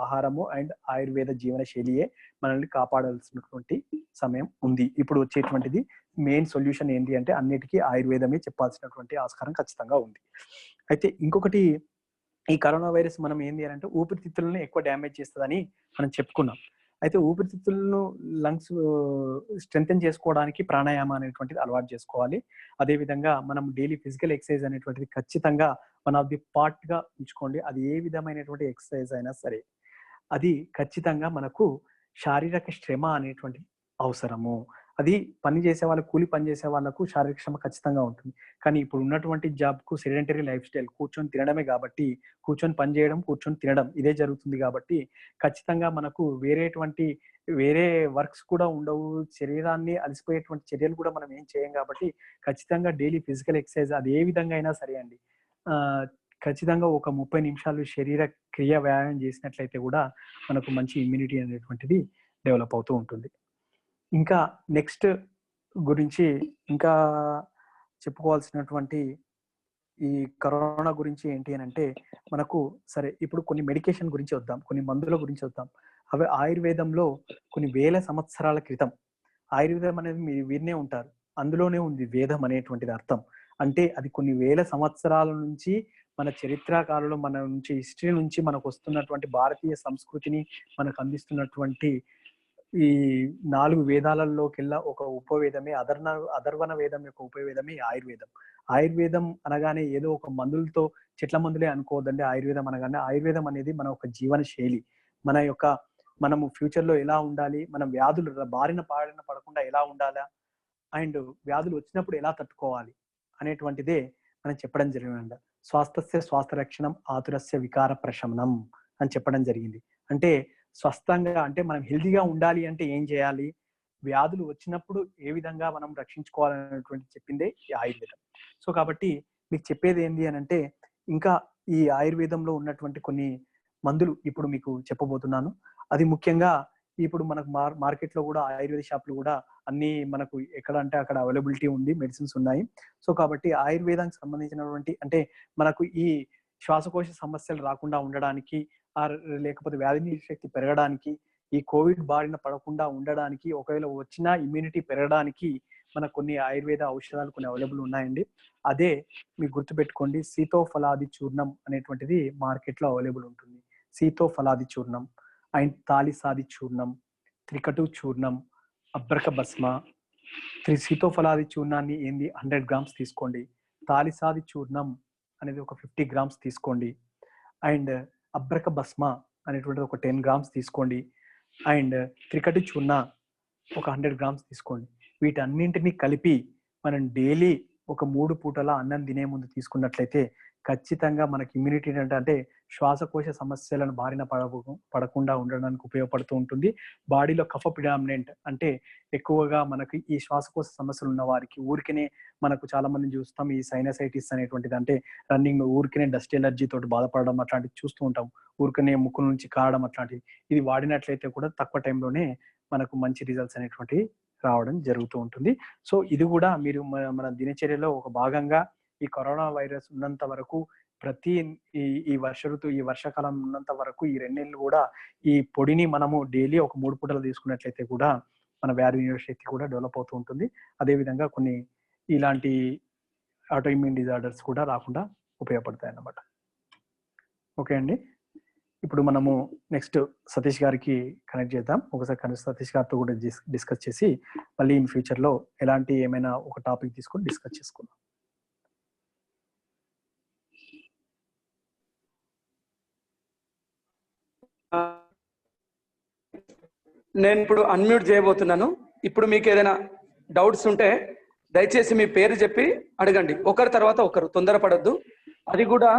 ఆహారము అండ్ ఆయుర్వేద జీవన శైలియే మనల్ని కాపాడాల్సినటువంటి సమయం ఉంది. ఇప్పుడు వచ్చేటువంటిది మెయిన్ సొల్యూషన్ ఏంటి అంటే అన్నిటికీ ఆయుర్వేదమే చెప్పాల్సినటువంటి ఆస్కారం ఖచ్చితంగా ఉంది. అయితే ఇంకొకటి, ఈ కరోనా వైరస్ మనం ఏంటి అని అంటే ఊపిరితిత్తులను ఎక్కువ డ్యామేజ్ చేస్తుందని మనం చెప్పుకున్నాం. అయితే ఊపిరితిత్తులను లంగ్స్ స్ట్రెంథెన్ చేసుకోవడానికి ప్రాణాయామం అనేటువంటిది అలవాటు చేసుకోవాలి. అదేవిధంగా మనం డైలీ ఫిజికల్ ఎక్సర్సైజ్ అనేటువంటిది ఖచ్చితంగా వన్ ఆఫ్ ది పార్ట్ గా ఉంచుకోండి. అది ఏ విధమైనటువంటి ఎక్సర్సైజ్ అయినా సరే అది ఖచ్చితంగా మనకు శారీరక శ్రమ అనేటువంటి అవసరము. అది పని చేసే వాళ్ళకు, కూలి పని చేసే వాళ్ళకు శారీరక శ్రమ ఖచ్చితంగా ఉంటుంది. కానీ ఇప్పుడు ఉన్నటువంటి జాబ్ కు సెడెంటరీ లైఫ్ స్టైల్, కూర్చొని తినడమే కాబట్టి, కూర్చొని పని చేయడం, కూర్చొని తినడం ఇదే జరుగుతుంది కాబట్టి ఖచ్చితంగా మనకు వేరే వర్క్స్ కూడా ఉండవు. శరీరాన్ని అలసిపోయేటువంటి చర్యలు కూడా మనం ఏం చేయం కాబట్టి ఖచ్చితంగా డైలీ ఫిజికల్ ఎక్సర్సైజ్ అది ఏ విధంగా అయినా సరే అండి, ఖచ్చితంగా ఒక 30 నిమిషాలు శరీర క్రియ వ్యాయామం చేసినట్లయితే కూడా మనకు మంచి ఇమ్యూనిటీ అనేటువంటిది డెవలప్ అవుతూ ఉంటుంది. ఇంకా నెక్స్ట్ గురించి ఇంకా చెప్పుకోవాల్సినటువంటి ఈ కరోనా గురించి ఏంటి అని అంటే మనకు సరే ఇప్పుడు కొన్ని మెడికేషన్ గురించి వద్దాం, కొన్ని మందుల గురించి వద్దాం. అవి ఆయుర్వేదంలో కొన్ని వేల సంవత్సరాల క్రితం, ఆయుర్వేదం అనేది మీరు వినే ఉంటారు, అందులోనే ఉంది వేదం అనేటువంటిది అర్థం. అంటే అది కొన్ని వేల సంవత్సరాల నుంచి మన చరిత్రకాలలో మన నుంచి హిస్టరీ నుంచి మనకు వస్తున్నటువంటి భారతీయ సంస్కృతిని మనకు అందిస్తున్నటువంటి ఈ 4 వేదాలలోకెల్లా ఒక ఉపవేదమే అధర్వణ వేదం యొక్క ఉపవేదమే ఆయుర్వేదం. ఆయుర్వేదం అనగానే ఏదో ఒక మందులతో చెట్ల మందులే అనుకోవద్దండి. ఆయుర్వేదం అనగానే ఆయుర్వేదం అనేది మన ఒక జీవన శైలి, మనము ఫ్యూచర్ లో ఎలా ఉండాలి, మనం వ్యాధులు బారిన పడకుండా ఎలా ఉండాలా, అండ్ వ్యాధులు వచ్చినప్పుడు ఎలా తట్టుకోవాలి అనేటువంటిదే మనం చెప్పడం జరిగింది. స్వాస్థ్య స్వాస్థ్య రక్షణం, ఆతురస్య వికార ప్రశమనం అని చెప్పడం జరిగింది. అంటే స్వస్థంగా అంటే మనం హెల్తీగా ఉండాలి అంటే ఏం చేయాలి, వ్యాధులు వచ్చినప్పుడు ఏ విధంగా మనం రక్షించుకోవాలనేటువంటి చెప్పిందే ఈ ఆయుర్వేదం. సో కాబట్టి మీకు చెప్పేది ఏంటి అని అంటే ఇంకా ఈ ఆయుర్వేదంలో ఉన్నటువంటి కొన్ని మందులు ఇప్పుడు మీకు చెప్పబోతున్నాను. అది ముఖ్యంగా ఇప్పుడు మనకు మార్కెట్ లో కూడా ఆయుర్వేద షాపులు కూడా అన్ని మనకు ఎక్కడ అంటే అక్కడ అవైలబిలిటీ ఉంది, మెడిసిన్స్ ఉన్నాయి. సో కాబట్టి ఆయుర్వేదానికి సంబంధించినటువంటి అంటే మనకు ఈ శ్వాసకోశ సమస్యలు రాకుండా ఉండడానికి, లేకపోతే వ్యాధి శక్తి పెరగడానికి, ఈ కోవిడ్ బారిన పడకుండా ఉండడానికి, ఒకవేళ వచ్చినా ఇమ్యూనిటీ పెరగడానికి మనకు కొన్ని ఆయుర్వేద ఔషధాలు కొన్ని అవైలబుల్ ఉన్నాయండి. అదే మీకు గుర్తుపెట్టుకోండి, సీతోఫలాది చూర్ణం అనేటువంటిది మార్కెట్ లో అవైలబుల్ ఉంటుంది. సీతోఫలాది చూర్ణం అండ్ తాలిసాది చూర్ణం, త్రికటు చూర్ణం, అబ్రక భస్మ. సీతోఫలాది చూర్ణాన్ని 100 గ్రామ్స్ తీసుకోండి. తాలిసాది చూర్ణం అనేది ఒక 50 గ్రామ్స్ తీసుకోండి. అండ్ అబ్రక భస్మ అనేటువంటిది ఒక 10 గ్రామ్స్ తీసుకోండి. అండ్ త్రికటి చూర్ణ ఒక 100 గ్రామ్స్ తీసుకోండి. వీటన్నింటినీ కలిపి మనం డైలీ ఒక 3 పూటల అన్నం తినే ముందు తీసుకున్నట్లయితే ఖచ్చితంగా మనకి ఇమ్యూనిటీ అంటే శ్వాసకోశ సమస్యలను బారిన పడకుండా ఉండడానికి ఉపయోగపడుతూ ఉంటుంది. బాడీలో కఫ ప్రిడామినెంట్ అంటే ఎక్కువగా మనకి ఈ శ్వాసకోశ సమస్యలు ఉన్న వారికి ఊరికనే మనకు చాలా మంది చూస్తాం, ఈ సైనసైటిస్ అనేటువంటిది అంటే రన్నింగ్ ఊరికనే డస్ట్ ఎలర్జీ తోటి బాధపడడం అట్లాంటివి చూస్తూ ఉంటాం, ఊరికనే ముక్కు నుంచి కారడం అట్లాంటివి. ఇది వాడినట్లయితే కూడా తక్కువ టైంలోనే మనకు మంచి రిజల్ట్స్ అనేటువంటివి రావడం జరుగుతూ ఉంటుంది. సో ఇది కూడా మీరు మన దినచర్యలో ఒక భాగంగా ఈ కరోనా వైరస్ ఉన్నంత వరకు ప్రతి ఈ వర్షాకాలం ఉన్నంత వరకు ఈ 2 నెలలు కూడా ఈ పొడిని మనము డైలీ ఒక 3 పూటలు తీసుకున్నట్లయితే కూడా మన వ్యాధి నిరోధక శక్తి కూడా డెవలప్ అవుతూ ఉంటుంది. అదేవిధంగా కొన్ని ఇలాంటి ఆటో ఇమ్యూన్ డిజార్డర్స్ కూడా రాకుండా ఉపయోగపడతాయి అన్నమాట. ఓకే అండి, ఇప్పుడు మనము నెక్స్ట్ సతీష్ గారికి కనెక్ట్ చేద్దాం. ఒకసారి సతీష్ గారితో కూడా డిస్కస్ చేసి మళ్ళీ ఇన్ ఫ్యూచర్ లో ఎలాంటి ఏమైనా ఒక టాపిక్ తీసుకొని డిస్కస్ చేసుకుందాం. నేను ఇప్పుడు అన్మ్యూట్ చేయబోతున్నాను. ఇప్పుడు మీకు ఏదైనా డౌట్స్ ఉంటే దయచేసి మీ పేరు చెప్పి అడగండి, ఒకరి తర్వాత ఒకరు, తొందరపడద్దు. అది కూడా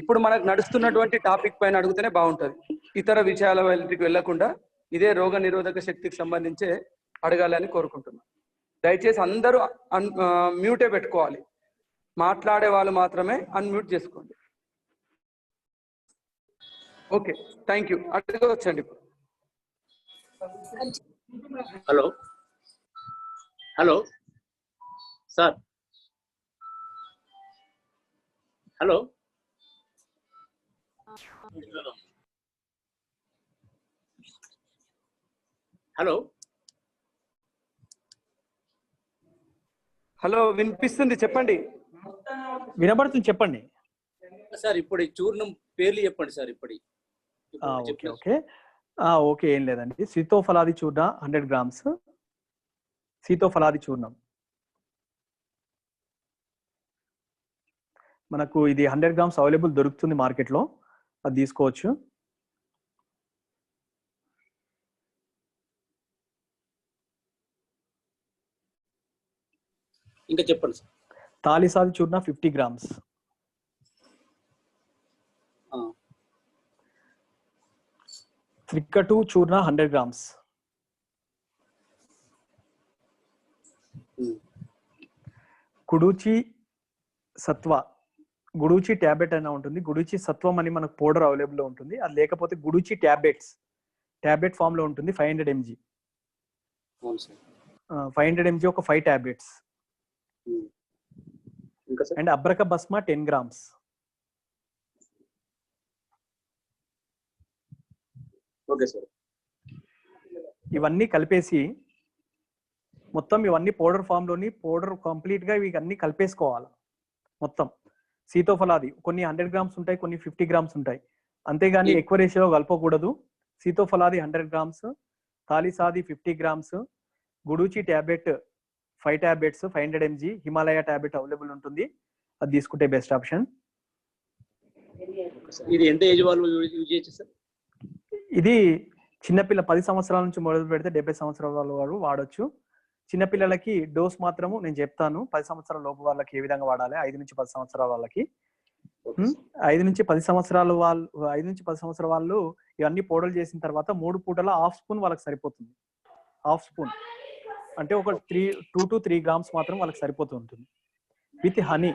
ఇప్పుడు మనకు నడుస్తున్నటువంటి టాపిక్ పైన అడిగితేనే బాగుంటుంది. ఇతర విషయాల వెళ్ళకుండా ఇదే రోగ నిరోధక శక్తికి సంబంధించే అడగాలని కోరుకుంటున్నాను. దయచేసి అందరూ మ్యూటే పెట్టుకోవాలి. మాట్లాడే వాళ్ళు మాత్రమే అన్మ్యూట్ చేసుకోండి. Okay, thank you. అడగవచ్చండి. Hello hello sir, hello hello hello, వినిపిస్తుంది, చెప్పండి. వినబడుతుంది, చెప్పండి. సార్ ఇప్పుడు ఈ చూర్ణం పేర్లు చెప్పండి సార్. ఇప్పుడు ఓకే ఓకే ఓకే, ఏం లేదండి. సీతోఫలాది చూర్ణ 100 grams, సీతోఫలాది చూర్ణం మనకు ఇది 100 grams అవైలబుల్ దొరుకుతుంది మార్కెట్లో, అది తీసుకోవచ్చు. ఇంకా చెప్పండి సార్. తాలిసాది చూర్ణ 50 grams, త్రిక్కటు చూర్ణ 100 grams, గుడూచి సత్వ, గుడూచి ట్యాబ్లెట్ అయినా ఉంటుంది. గుడూచి సత్వం అని మనకు పౌడర్ అవైలబుల్ ఉంటుంది. అది లేకపోతే గుడూచి ట్యాబ్లెట్ ఫామ్ లో ఉంటుంది. 500 mg, 500 mg ఒక 5 tablets. And అబ్రక Bhasma 10 grams. Okay sir. ఇవన్నీ కలిపేసి మొత్తం ఇవన్నీ పౌడర్ ఫామ్ లోని పౌడర్ కంప్లీట్ గా ఇవన్నీ కలిపేసుకోవాలి మొత్తం. సీతోఫలాది కొన్ని 100 grams ఉంటాయి, కొన్ని 50 grams ఉంటాయి. అంతేగాని ఎక్కువ రేషియోలో కలపకూడదు. Sitopaladi 100 grams, Talisadi 50 grams, Guduchi tablet 5 tablets 500 mg, Himalaya tablet available ఉంటుంది. అది తీసుకుంటే బెస్ట్ ఆప్షన్. ఇది ఎంత ఏజ్ వాళ్ళు యూజ్ చేయొచ్చు సార్? ఇది చిన్నపిల్ల 10 సంవత్సరాల నుంచి మొదలు పెడితే 70 సంవత్సరాల వాళ్ళు వాడొచ్చు. చిన్నపిల్లలకి డోస్ మాత్రము నేను చెప్తాను. 10 సంవత్సరాల లోపు వాళ్ళకి ఏ విధంగా వాడాలి. 5 నుంచి 10 సంవత్సరాల వాళ్ళకి 5 నుంచి 10 సంవత్సరాల వాళ్ళు ఇవన్నీ పౌడర్లు చేసిన తర్వాత 3 పూటల 1/2 స్పూన్ వాళ్ళకి సరిపోతుంది. 1/2 స్పూన్ అంటే ఒక 2 to 3 grams మాత్రం వాళ్ళకి సరిపోతూ ఉంటుంది. విత్ హనీ,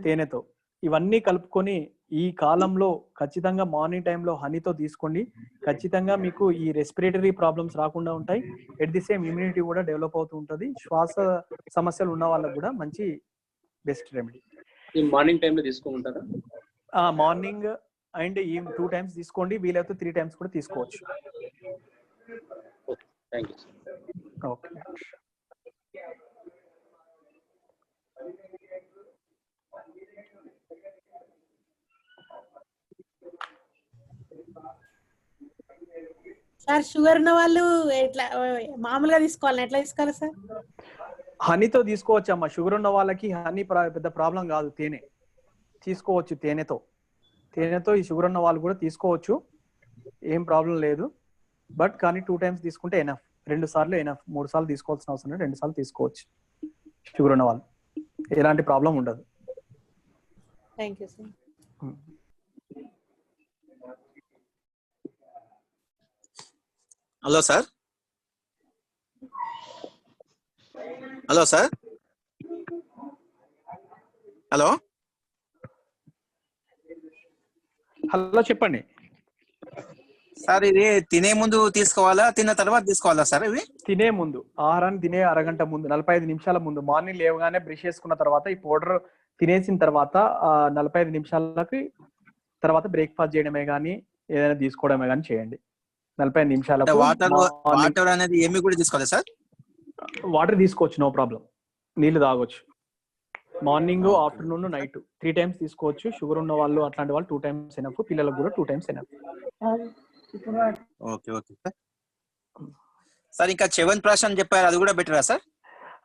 తేనెతో ఇవన్నీ కలుపుకొని ఈ కాలంలో ఖచ్చితంగా మార్నింగ్ టైంలో హనీతో తీసుకోండి. ఖచ్చితంగా మీకు ఈ రెస్పిరేటరీ ప్రాబ్లమ్స్ రాకుండా ఉంటాయి. ఎట్ ది సేమ్ ఇమ్యూనిటీ కూడా డెవలప్ అవుతూ ఉంటుంది. శ్వాస సమస్యలు ఉన్న వాళ్ళకి కూడా మంచి బెస్ట్ రెమెడీ. ఈ మార్నింగ్ టైంలో తీసుకోమంటారా? మార్నింగ్ అండ్ ఈవినింగ్ 2 times తీసుకోండి. వీలైతే 3 times కూడా తీసుకోవచ్చు. Thank you. Okay. Sir sugar ఉన్న వాళ్ళు ఎట్లా మామూలుగా తీసుకోవాలి, ఎట్లా తీసుకోవాలి సార్? హనీతో తీసుకోవచ్చు అమ్మా. షుగర్ ఉన్న వాళ్ళకి హనీ పెద్ద ప్రాబ్లం కాదు. తేనె తీసుకోవచ్చు. తేనెతో ఈ షుగర్ ఉన్న వాళ్ళు కూడా తీసుకోవచ్చు, ఏం ప్రాబ్లం లేదు. బట్ కానీ 2 times తీసుకుంటే ఎనఫ్. 2 సార్లు ఎనఫ్. 3 సార్లు తీసుకోవాల్సిన అవసరం లేదు. 2 సార్లు తీసుకోవచ్చు. షుగర్ ఉన్న వాళ్ళు ఎలాంటి ప్రాబ్లం ఉండదు. Thank you sir. Hello sir. Hello sir. Hello hello, చెప్పండి సార్. ఇది తినే ముందు తీసుకోవాలా, తిన్న తర్వాత తీసుకోవాలా సార్? ఇవి తినే ముందు, ఆహారాన్ని తినే అరగంట ముందు, 45 నిమిషాల ముందు, మార్నింగ్ లేవగానే బ్రష్ చేసుకున్న తర్వాత ఈ పౌడర్ తినేసిన తర్వాత 45 నిమిషాలకి తర్వాత బ్రేక్ఫాస్ట్ చేయడమే కానీ ఏదైనా తీసుకోవడమే కానీ చేయండి. 45 నిమిషాలకు వాటర్ అనేది ఏమి కూడా తీసుకోవాలి సార్? వాటర్ తీసుకోవచ్చు, నో ప్రాబ్లం. నీళ్లు తాగొచ్చు. మార్నింగ్, ఆఫ్టర్నూన్, నైట్ 3 times తీసుకోవచ్చు. షుగర్ ఉన్న వాళ్ళు అట్లాంటి వాళ్ళు 2 times ఎనఫ్. పిల్లలకు కూడా 2 times enough. Okay okay sir. Sir ఇంకా చ్యవన్ప్రాష్ అని చెప్పారు, అది కూడా బెటరా సార్?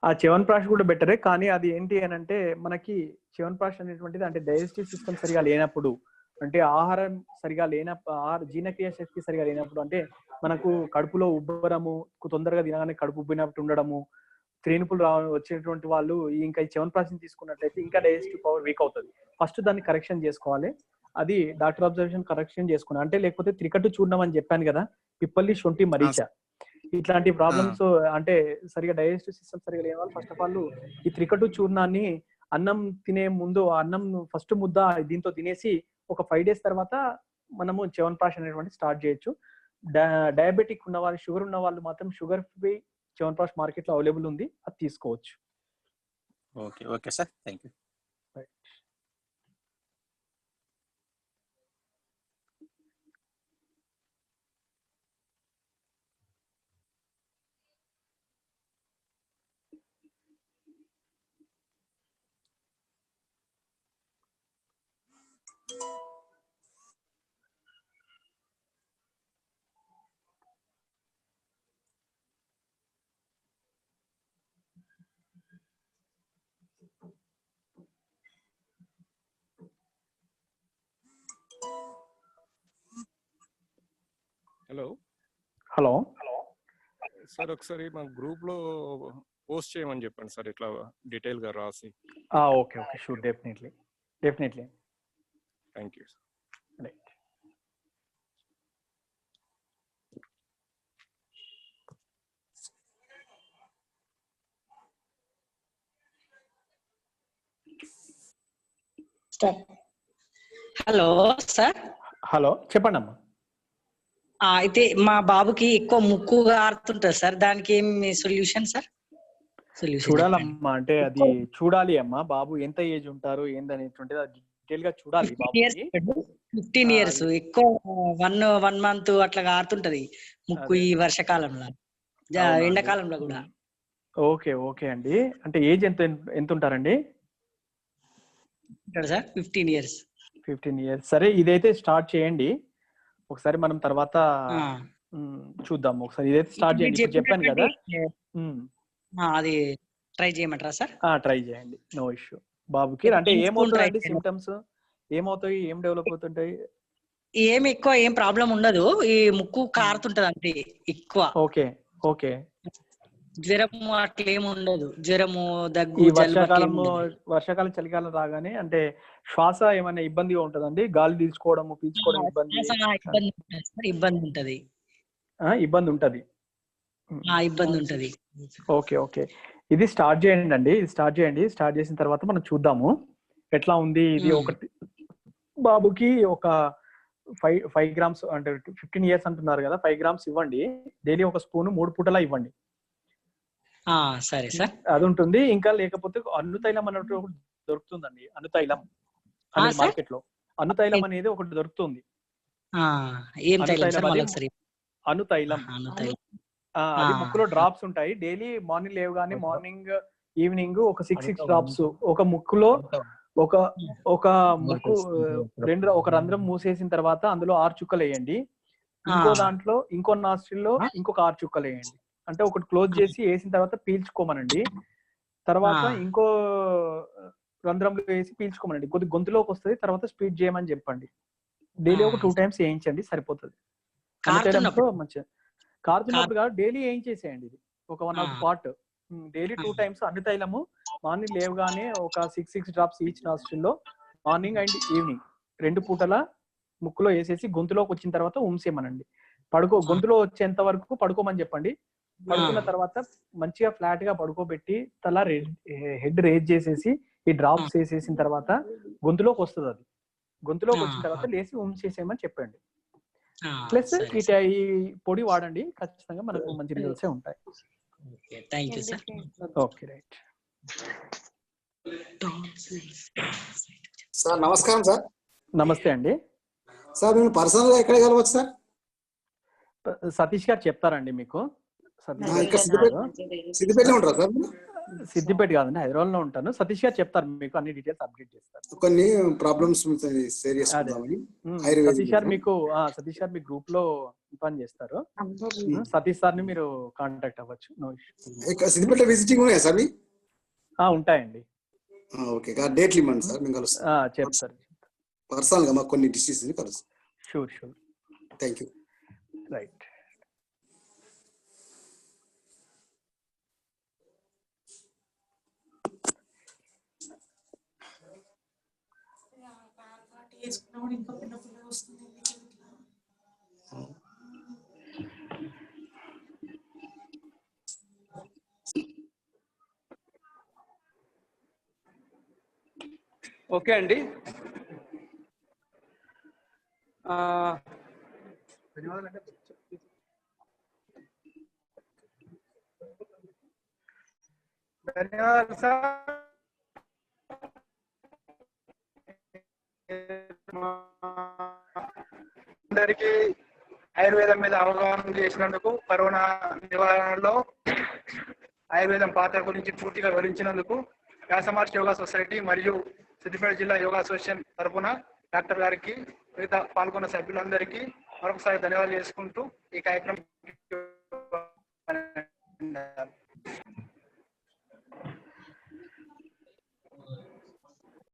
ఆ చ్యవన్ప్రాష్ కూడా బెటరే, కానీ అది ఏంటి అని అంటే మనకి చ్యవన్ప్రాష్ అనేటువంటిది అంటే డైజెస్టివ్ సిస్టమ్ సరిగా లేనప్పుడు, అంటే ఆహారం సరిగా లేనప్పుడు, జీర్ణక్రియ శక్తి సరిగా లేనప్పుడు, అంటే మనకు కడుపులో ఉబ్బరము, తొందరగా తినగానే కడుపు ఉబ్బినట్టు ఉండడము, త్రేనుపులు వచ్చేటువంటి వాళ్ళు ఇంకా ఈ చ్యవన్ప్రాష్ తీసుకున్నట్లయితే ఇంకా డైజెస్టివ్ పవర్ వీక్ అవుతుంది. ఫస్ట్ దాన్ని కరెక్షన్ చేసుకోవాలి. అది డాక్టర్ అబ్జర్వేషన్ కరెక్షన్ చేసుకున్నాను అంటే. లేకపోతే త్రికట్టు చూర్ణం అని చెప్పాను కదా, పిప్పల్లి, శొంఠి, మరీచ, ఇట్లాంటి ప్రాబ్లమ్స్ అంటే సరిగా డైజెస్టివ్ సిస్టమ్ సరిగా లేని వాళ్ళు ఫస్ట్ ఆఫ్ ఆల్ ఈ త్రికటు చూర్ణాన్ని అన్నం తినే ముందు అన్నం ఫస్ట్ ముద్ద దీంతో తినేసి ఒక 5 days తర్వాత మనము చ్యవన్ప్రాష్ అనేటువంటి స్టార్ట్ చేయొచ్చు. డయాబెటిక్ ఉన్న వాళ్ళు, షుగర్ ఉన్న వాళ్ళు మాత్రం షుగర్ ఫ్రీ చ్యవన్ప్రాష్ మార్కెట్ లో అవైలబుల్ ఉంది, అది తీసుకోవచ్చు. Okay okay sir, thank you. Hello hello sir, ఒకసారి మా గ్రూప్ లో పోస్ట్ చేయమని చెప్పండి సార్, ఇట్లా డీటెయిల్ గా రాసి. Okay okay, sure, definitely. Thank you. Right. Hello sir. Hello, చెప్పండి అమ్మా. అయితే మా బాబుకి ఎక్కువ ముక్కు గారుతుంటది సార్, దానికి ఏమి సొల్యూషన్ సార్? చూడాలమ్మా, అంటే అది చూడాలి అమ్మా. బాబు ఎంత ఏజ్ ఉంటారు ఏందనేటువంటిది అది డీటెయిల్ గా చూడాలి. 15 years ఎక్కువ 1 month అట్లా గారుతుంటది ముక్కు ఈ వర్షకాలంలో, ఎండాకాలంలో కూడా. ఓకే ఓకే అండి, అంటే ఏజ్ ఎంత ఉంటారండి? Sir 15 years. 15 years. సరే, ఇదైతే స్టార్ట్ చేయండి ఒకసారి, మనం తర్వాత చూద్దాం. ఒకసారి ఇదైతే స్టార్ట్ చేయండి, ఇప్పుడు చెప్పాను కదా. అది ట్రై చేయమంటారా సార్? ట్రై చేయండి, నో ఇష్యూ. బాబుకి అంటే ఏమవుతుందండి సిమ్టమ్స్, ఏమవుతాయి, ఏం డెవలప్ అవుతుంటాయి? ఏం ప్రాబ్లం ఉండదు, ఈ ముక్కు కారుతుంటది అంటే ఎక్కువ. Okay okay. జ్వరము అట్లా ఏమి ఉండదు, జ్వరము, దగ్గు, ఈ వర్షాకాలం చలికాలం రాగానే అంటే శ్వాస ఏమైనా ఇబ్బందిగా ఉంటదండి? గాలి పీల్చుకోవడం ఇబ్బంది ఉంటది. ఇబ్బంది ఉంటది. ఇబ్బంది ఉంటది. ఓకే ఓకే, ఇది స్టార్ట్ చేయండి అండి, ఇది స్టార్ట్ చేయండి. స్టార్ట్ చేసిన తర్వాత మనం చూద్దాము ఎట్లా ఉంది. ఇది ఒకటి బాబుకి ఒక 5 grams, అంటే 15 years అంటున్నారు కదా, 5 grams ఇవ్వండి డైలీ. ఒక స్పూన్ 3 పూటలా ఇవ్వండి. సరే సార్, అది ఉంటుంది. ఇంకా లేకపోతే అనుతైలం అన్నట్టు ఒకటి దొరుకుతుందండి, అనుతైలం అనేది మార్కెట్ లో. అనుతైలం అనేది ఒకటి దొరుకుతుంది. అనుతైలం అది ముక్కులో డ్రాప్స్ ఉంటాయి. డైలీ మార్నింగ్ లేవగానే, మార్నింగ్ ఈవినింగ్ ఒక 6 డ్రాప్స్ ఒక ముక్కులో, ఒక ముక్కు ఒక రంధ్రం మూసేసిన తర్వాత అందులో 6 చుక్కలు వేయండి. ఇంకో దాంట్లో, ఇంకో నాస్ట్రిల్లో ఇంకొక 6 చుక్కలు వేయండి. అంటే ఒకటి క్లోజ్ చేసి వేసిన తర్వాత పీల్చుకోమనండి. తర్వాత ఇంకో రంధ్రంలో వేసి పీల్చుకోమనండి. కొద్ది గొంతులోకి వస్తుంది, తర్వాత స్పీడ్ చేయమని చెప్పండి. డైలీ ఒక 2 times వేయించండి, సరిపోతుంది. మంచిగా కారుతున్నప్పుడు కాదు, డైలీ వేయించేసేయండి. ఇది ఒక 1 part. డైలీ 2 times అనుతైలము మార్నింగ్ లేవగానే ఒక 6 drops ఈచ్ నాస్ట్రిల్లో, మార్నింగ్ అండ్ ఈవినింగ్ 2 పూటల ముక్కులో వేసేసి గొంతులోకి వచ్చిన తర్వాత ఉంసేమనండి. గొంతులో వచ్చేంత వరకు పడుకోమని చెప్పండి. పడుకున్న తర్వాత మంచిగా ఫ్లాట్ గా పడుకోబెట్టి తల హెడ్ రేజ్ చేసేసి ఈ డ్రాప్స్ వేసేసిన తర్వాత గొంతులోకి వస్తుంది. అది గొంతులోకి వచ్చిన తర్వాత లేసి ఉంచేసేయమని చెప్పండి. ప్లస్ ఈ పొడి వాడండి, ఖచ్చితంగా మనకు మంచి రిజల్ట్స్ ఉంటాయి. Okay, right. సార్ నమస్కారం సార్. నమస్తే అండి సార్, నేను పర్సనల్ గా ఎక్కడ కలవచ్చు సార్? సతీష్ గారు చెప్తారండి మీకు. సిద్దిపేటలో ఉంటారా సార్? సిద్దిపేట కాదండి, హైదరాబాద్ లో ఉంటాను. సతీష్ గారు చెప్తారు, మీకు అన్ని డీటెయిల్స్ అప్డేట్ చేస్తారు. కొన్ని ప్రాబ్లమ్స్ సతీష్ గారు మీకు గ్రూప్ లో ఇన్ఫార్మ్ చేస్తారు. సతీష్ సార్ ని మీరు కాంటాక్ట్ అవ్వచ్చు. సిద్దిపేట విజిటింగ్ ఉన్నాయా సార్? ఉంటాయండి. ఓకే, డేట్లు ఇవ్వండి సార్, మేము కలుస్తాం. చెప్తారు పర్సనల్ గా మాకు కొన్ని డిసీజ్ కలుస్తాం. షూర్. Thank you. రైట్. ఇంకా పిల్ల వస్తుంది. ఓకే అండి. ధన్యవాదాలు సార్. అందరికీ ఆయుర్వేదం మీద అవగాహన చేసినందుకు, కరోనా నివారణలో ఆయుర్వేదం పాత్ర గురించి పూర్తిగా వివరించినందుకు వ్యాసమార్చ్ యోగా సొసైటీ మరియు సిద్దిపేట జిల్లా యోగా అసోసియేషన్ తరఫున డాక్టర్ గారికి, మిగతా పాల్గొన్న సభ్యులందరికీ మరొకసారి ధన్యవాదాలు చేసుకుంటూ ఈ కార్యక్రమం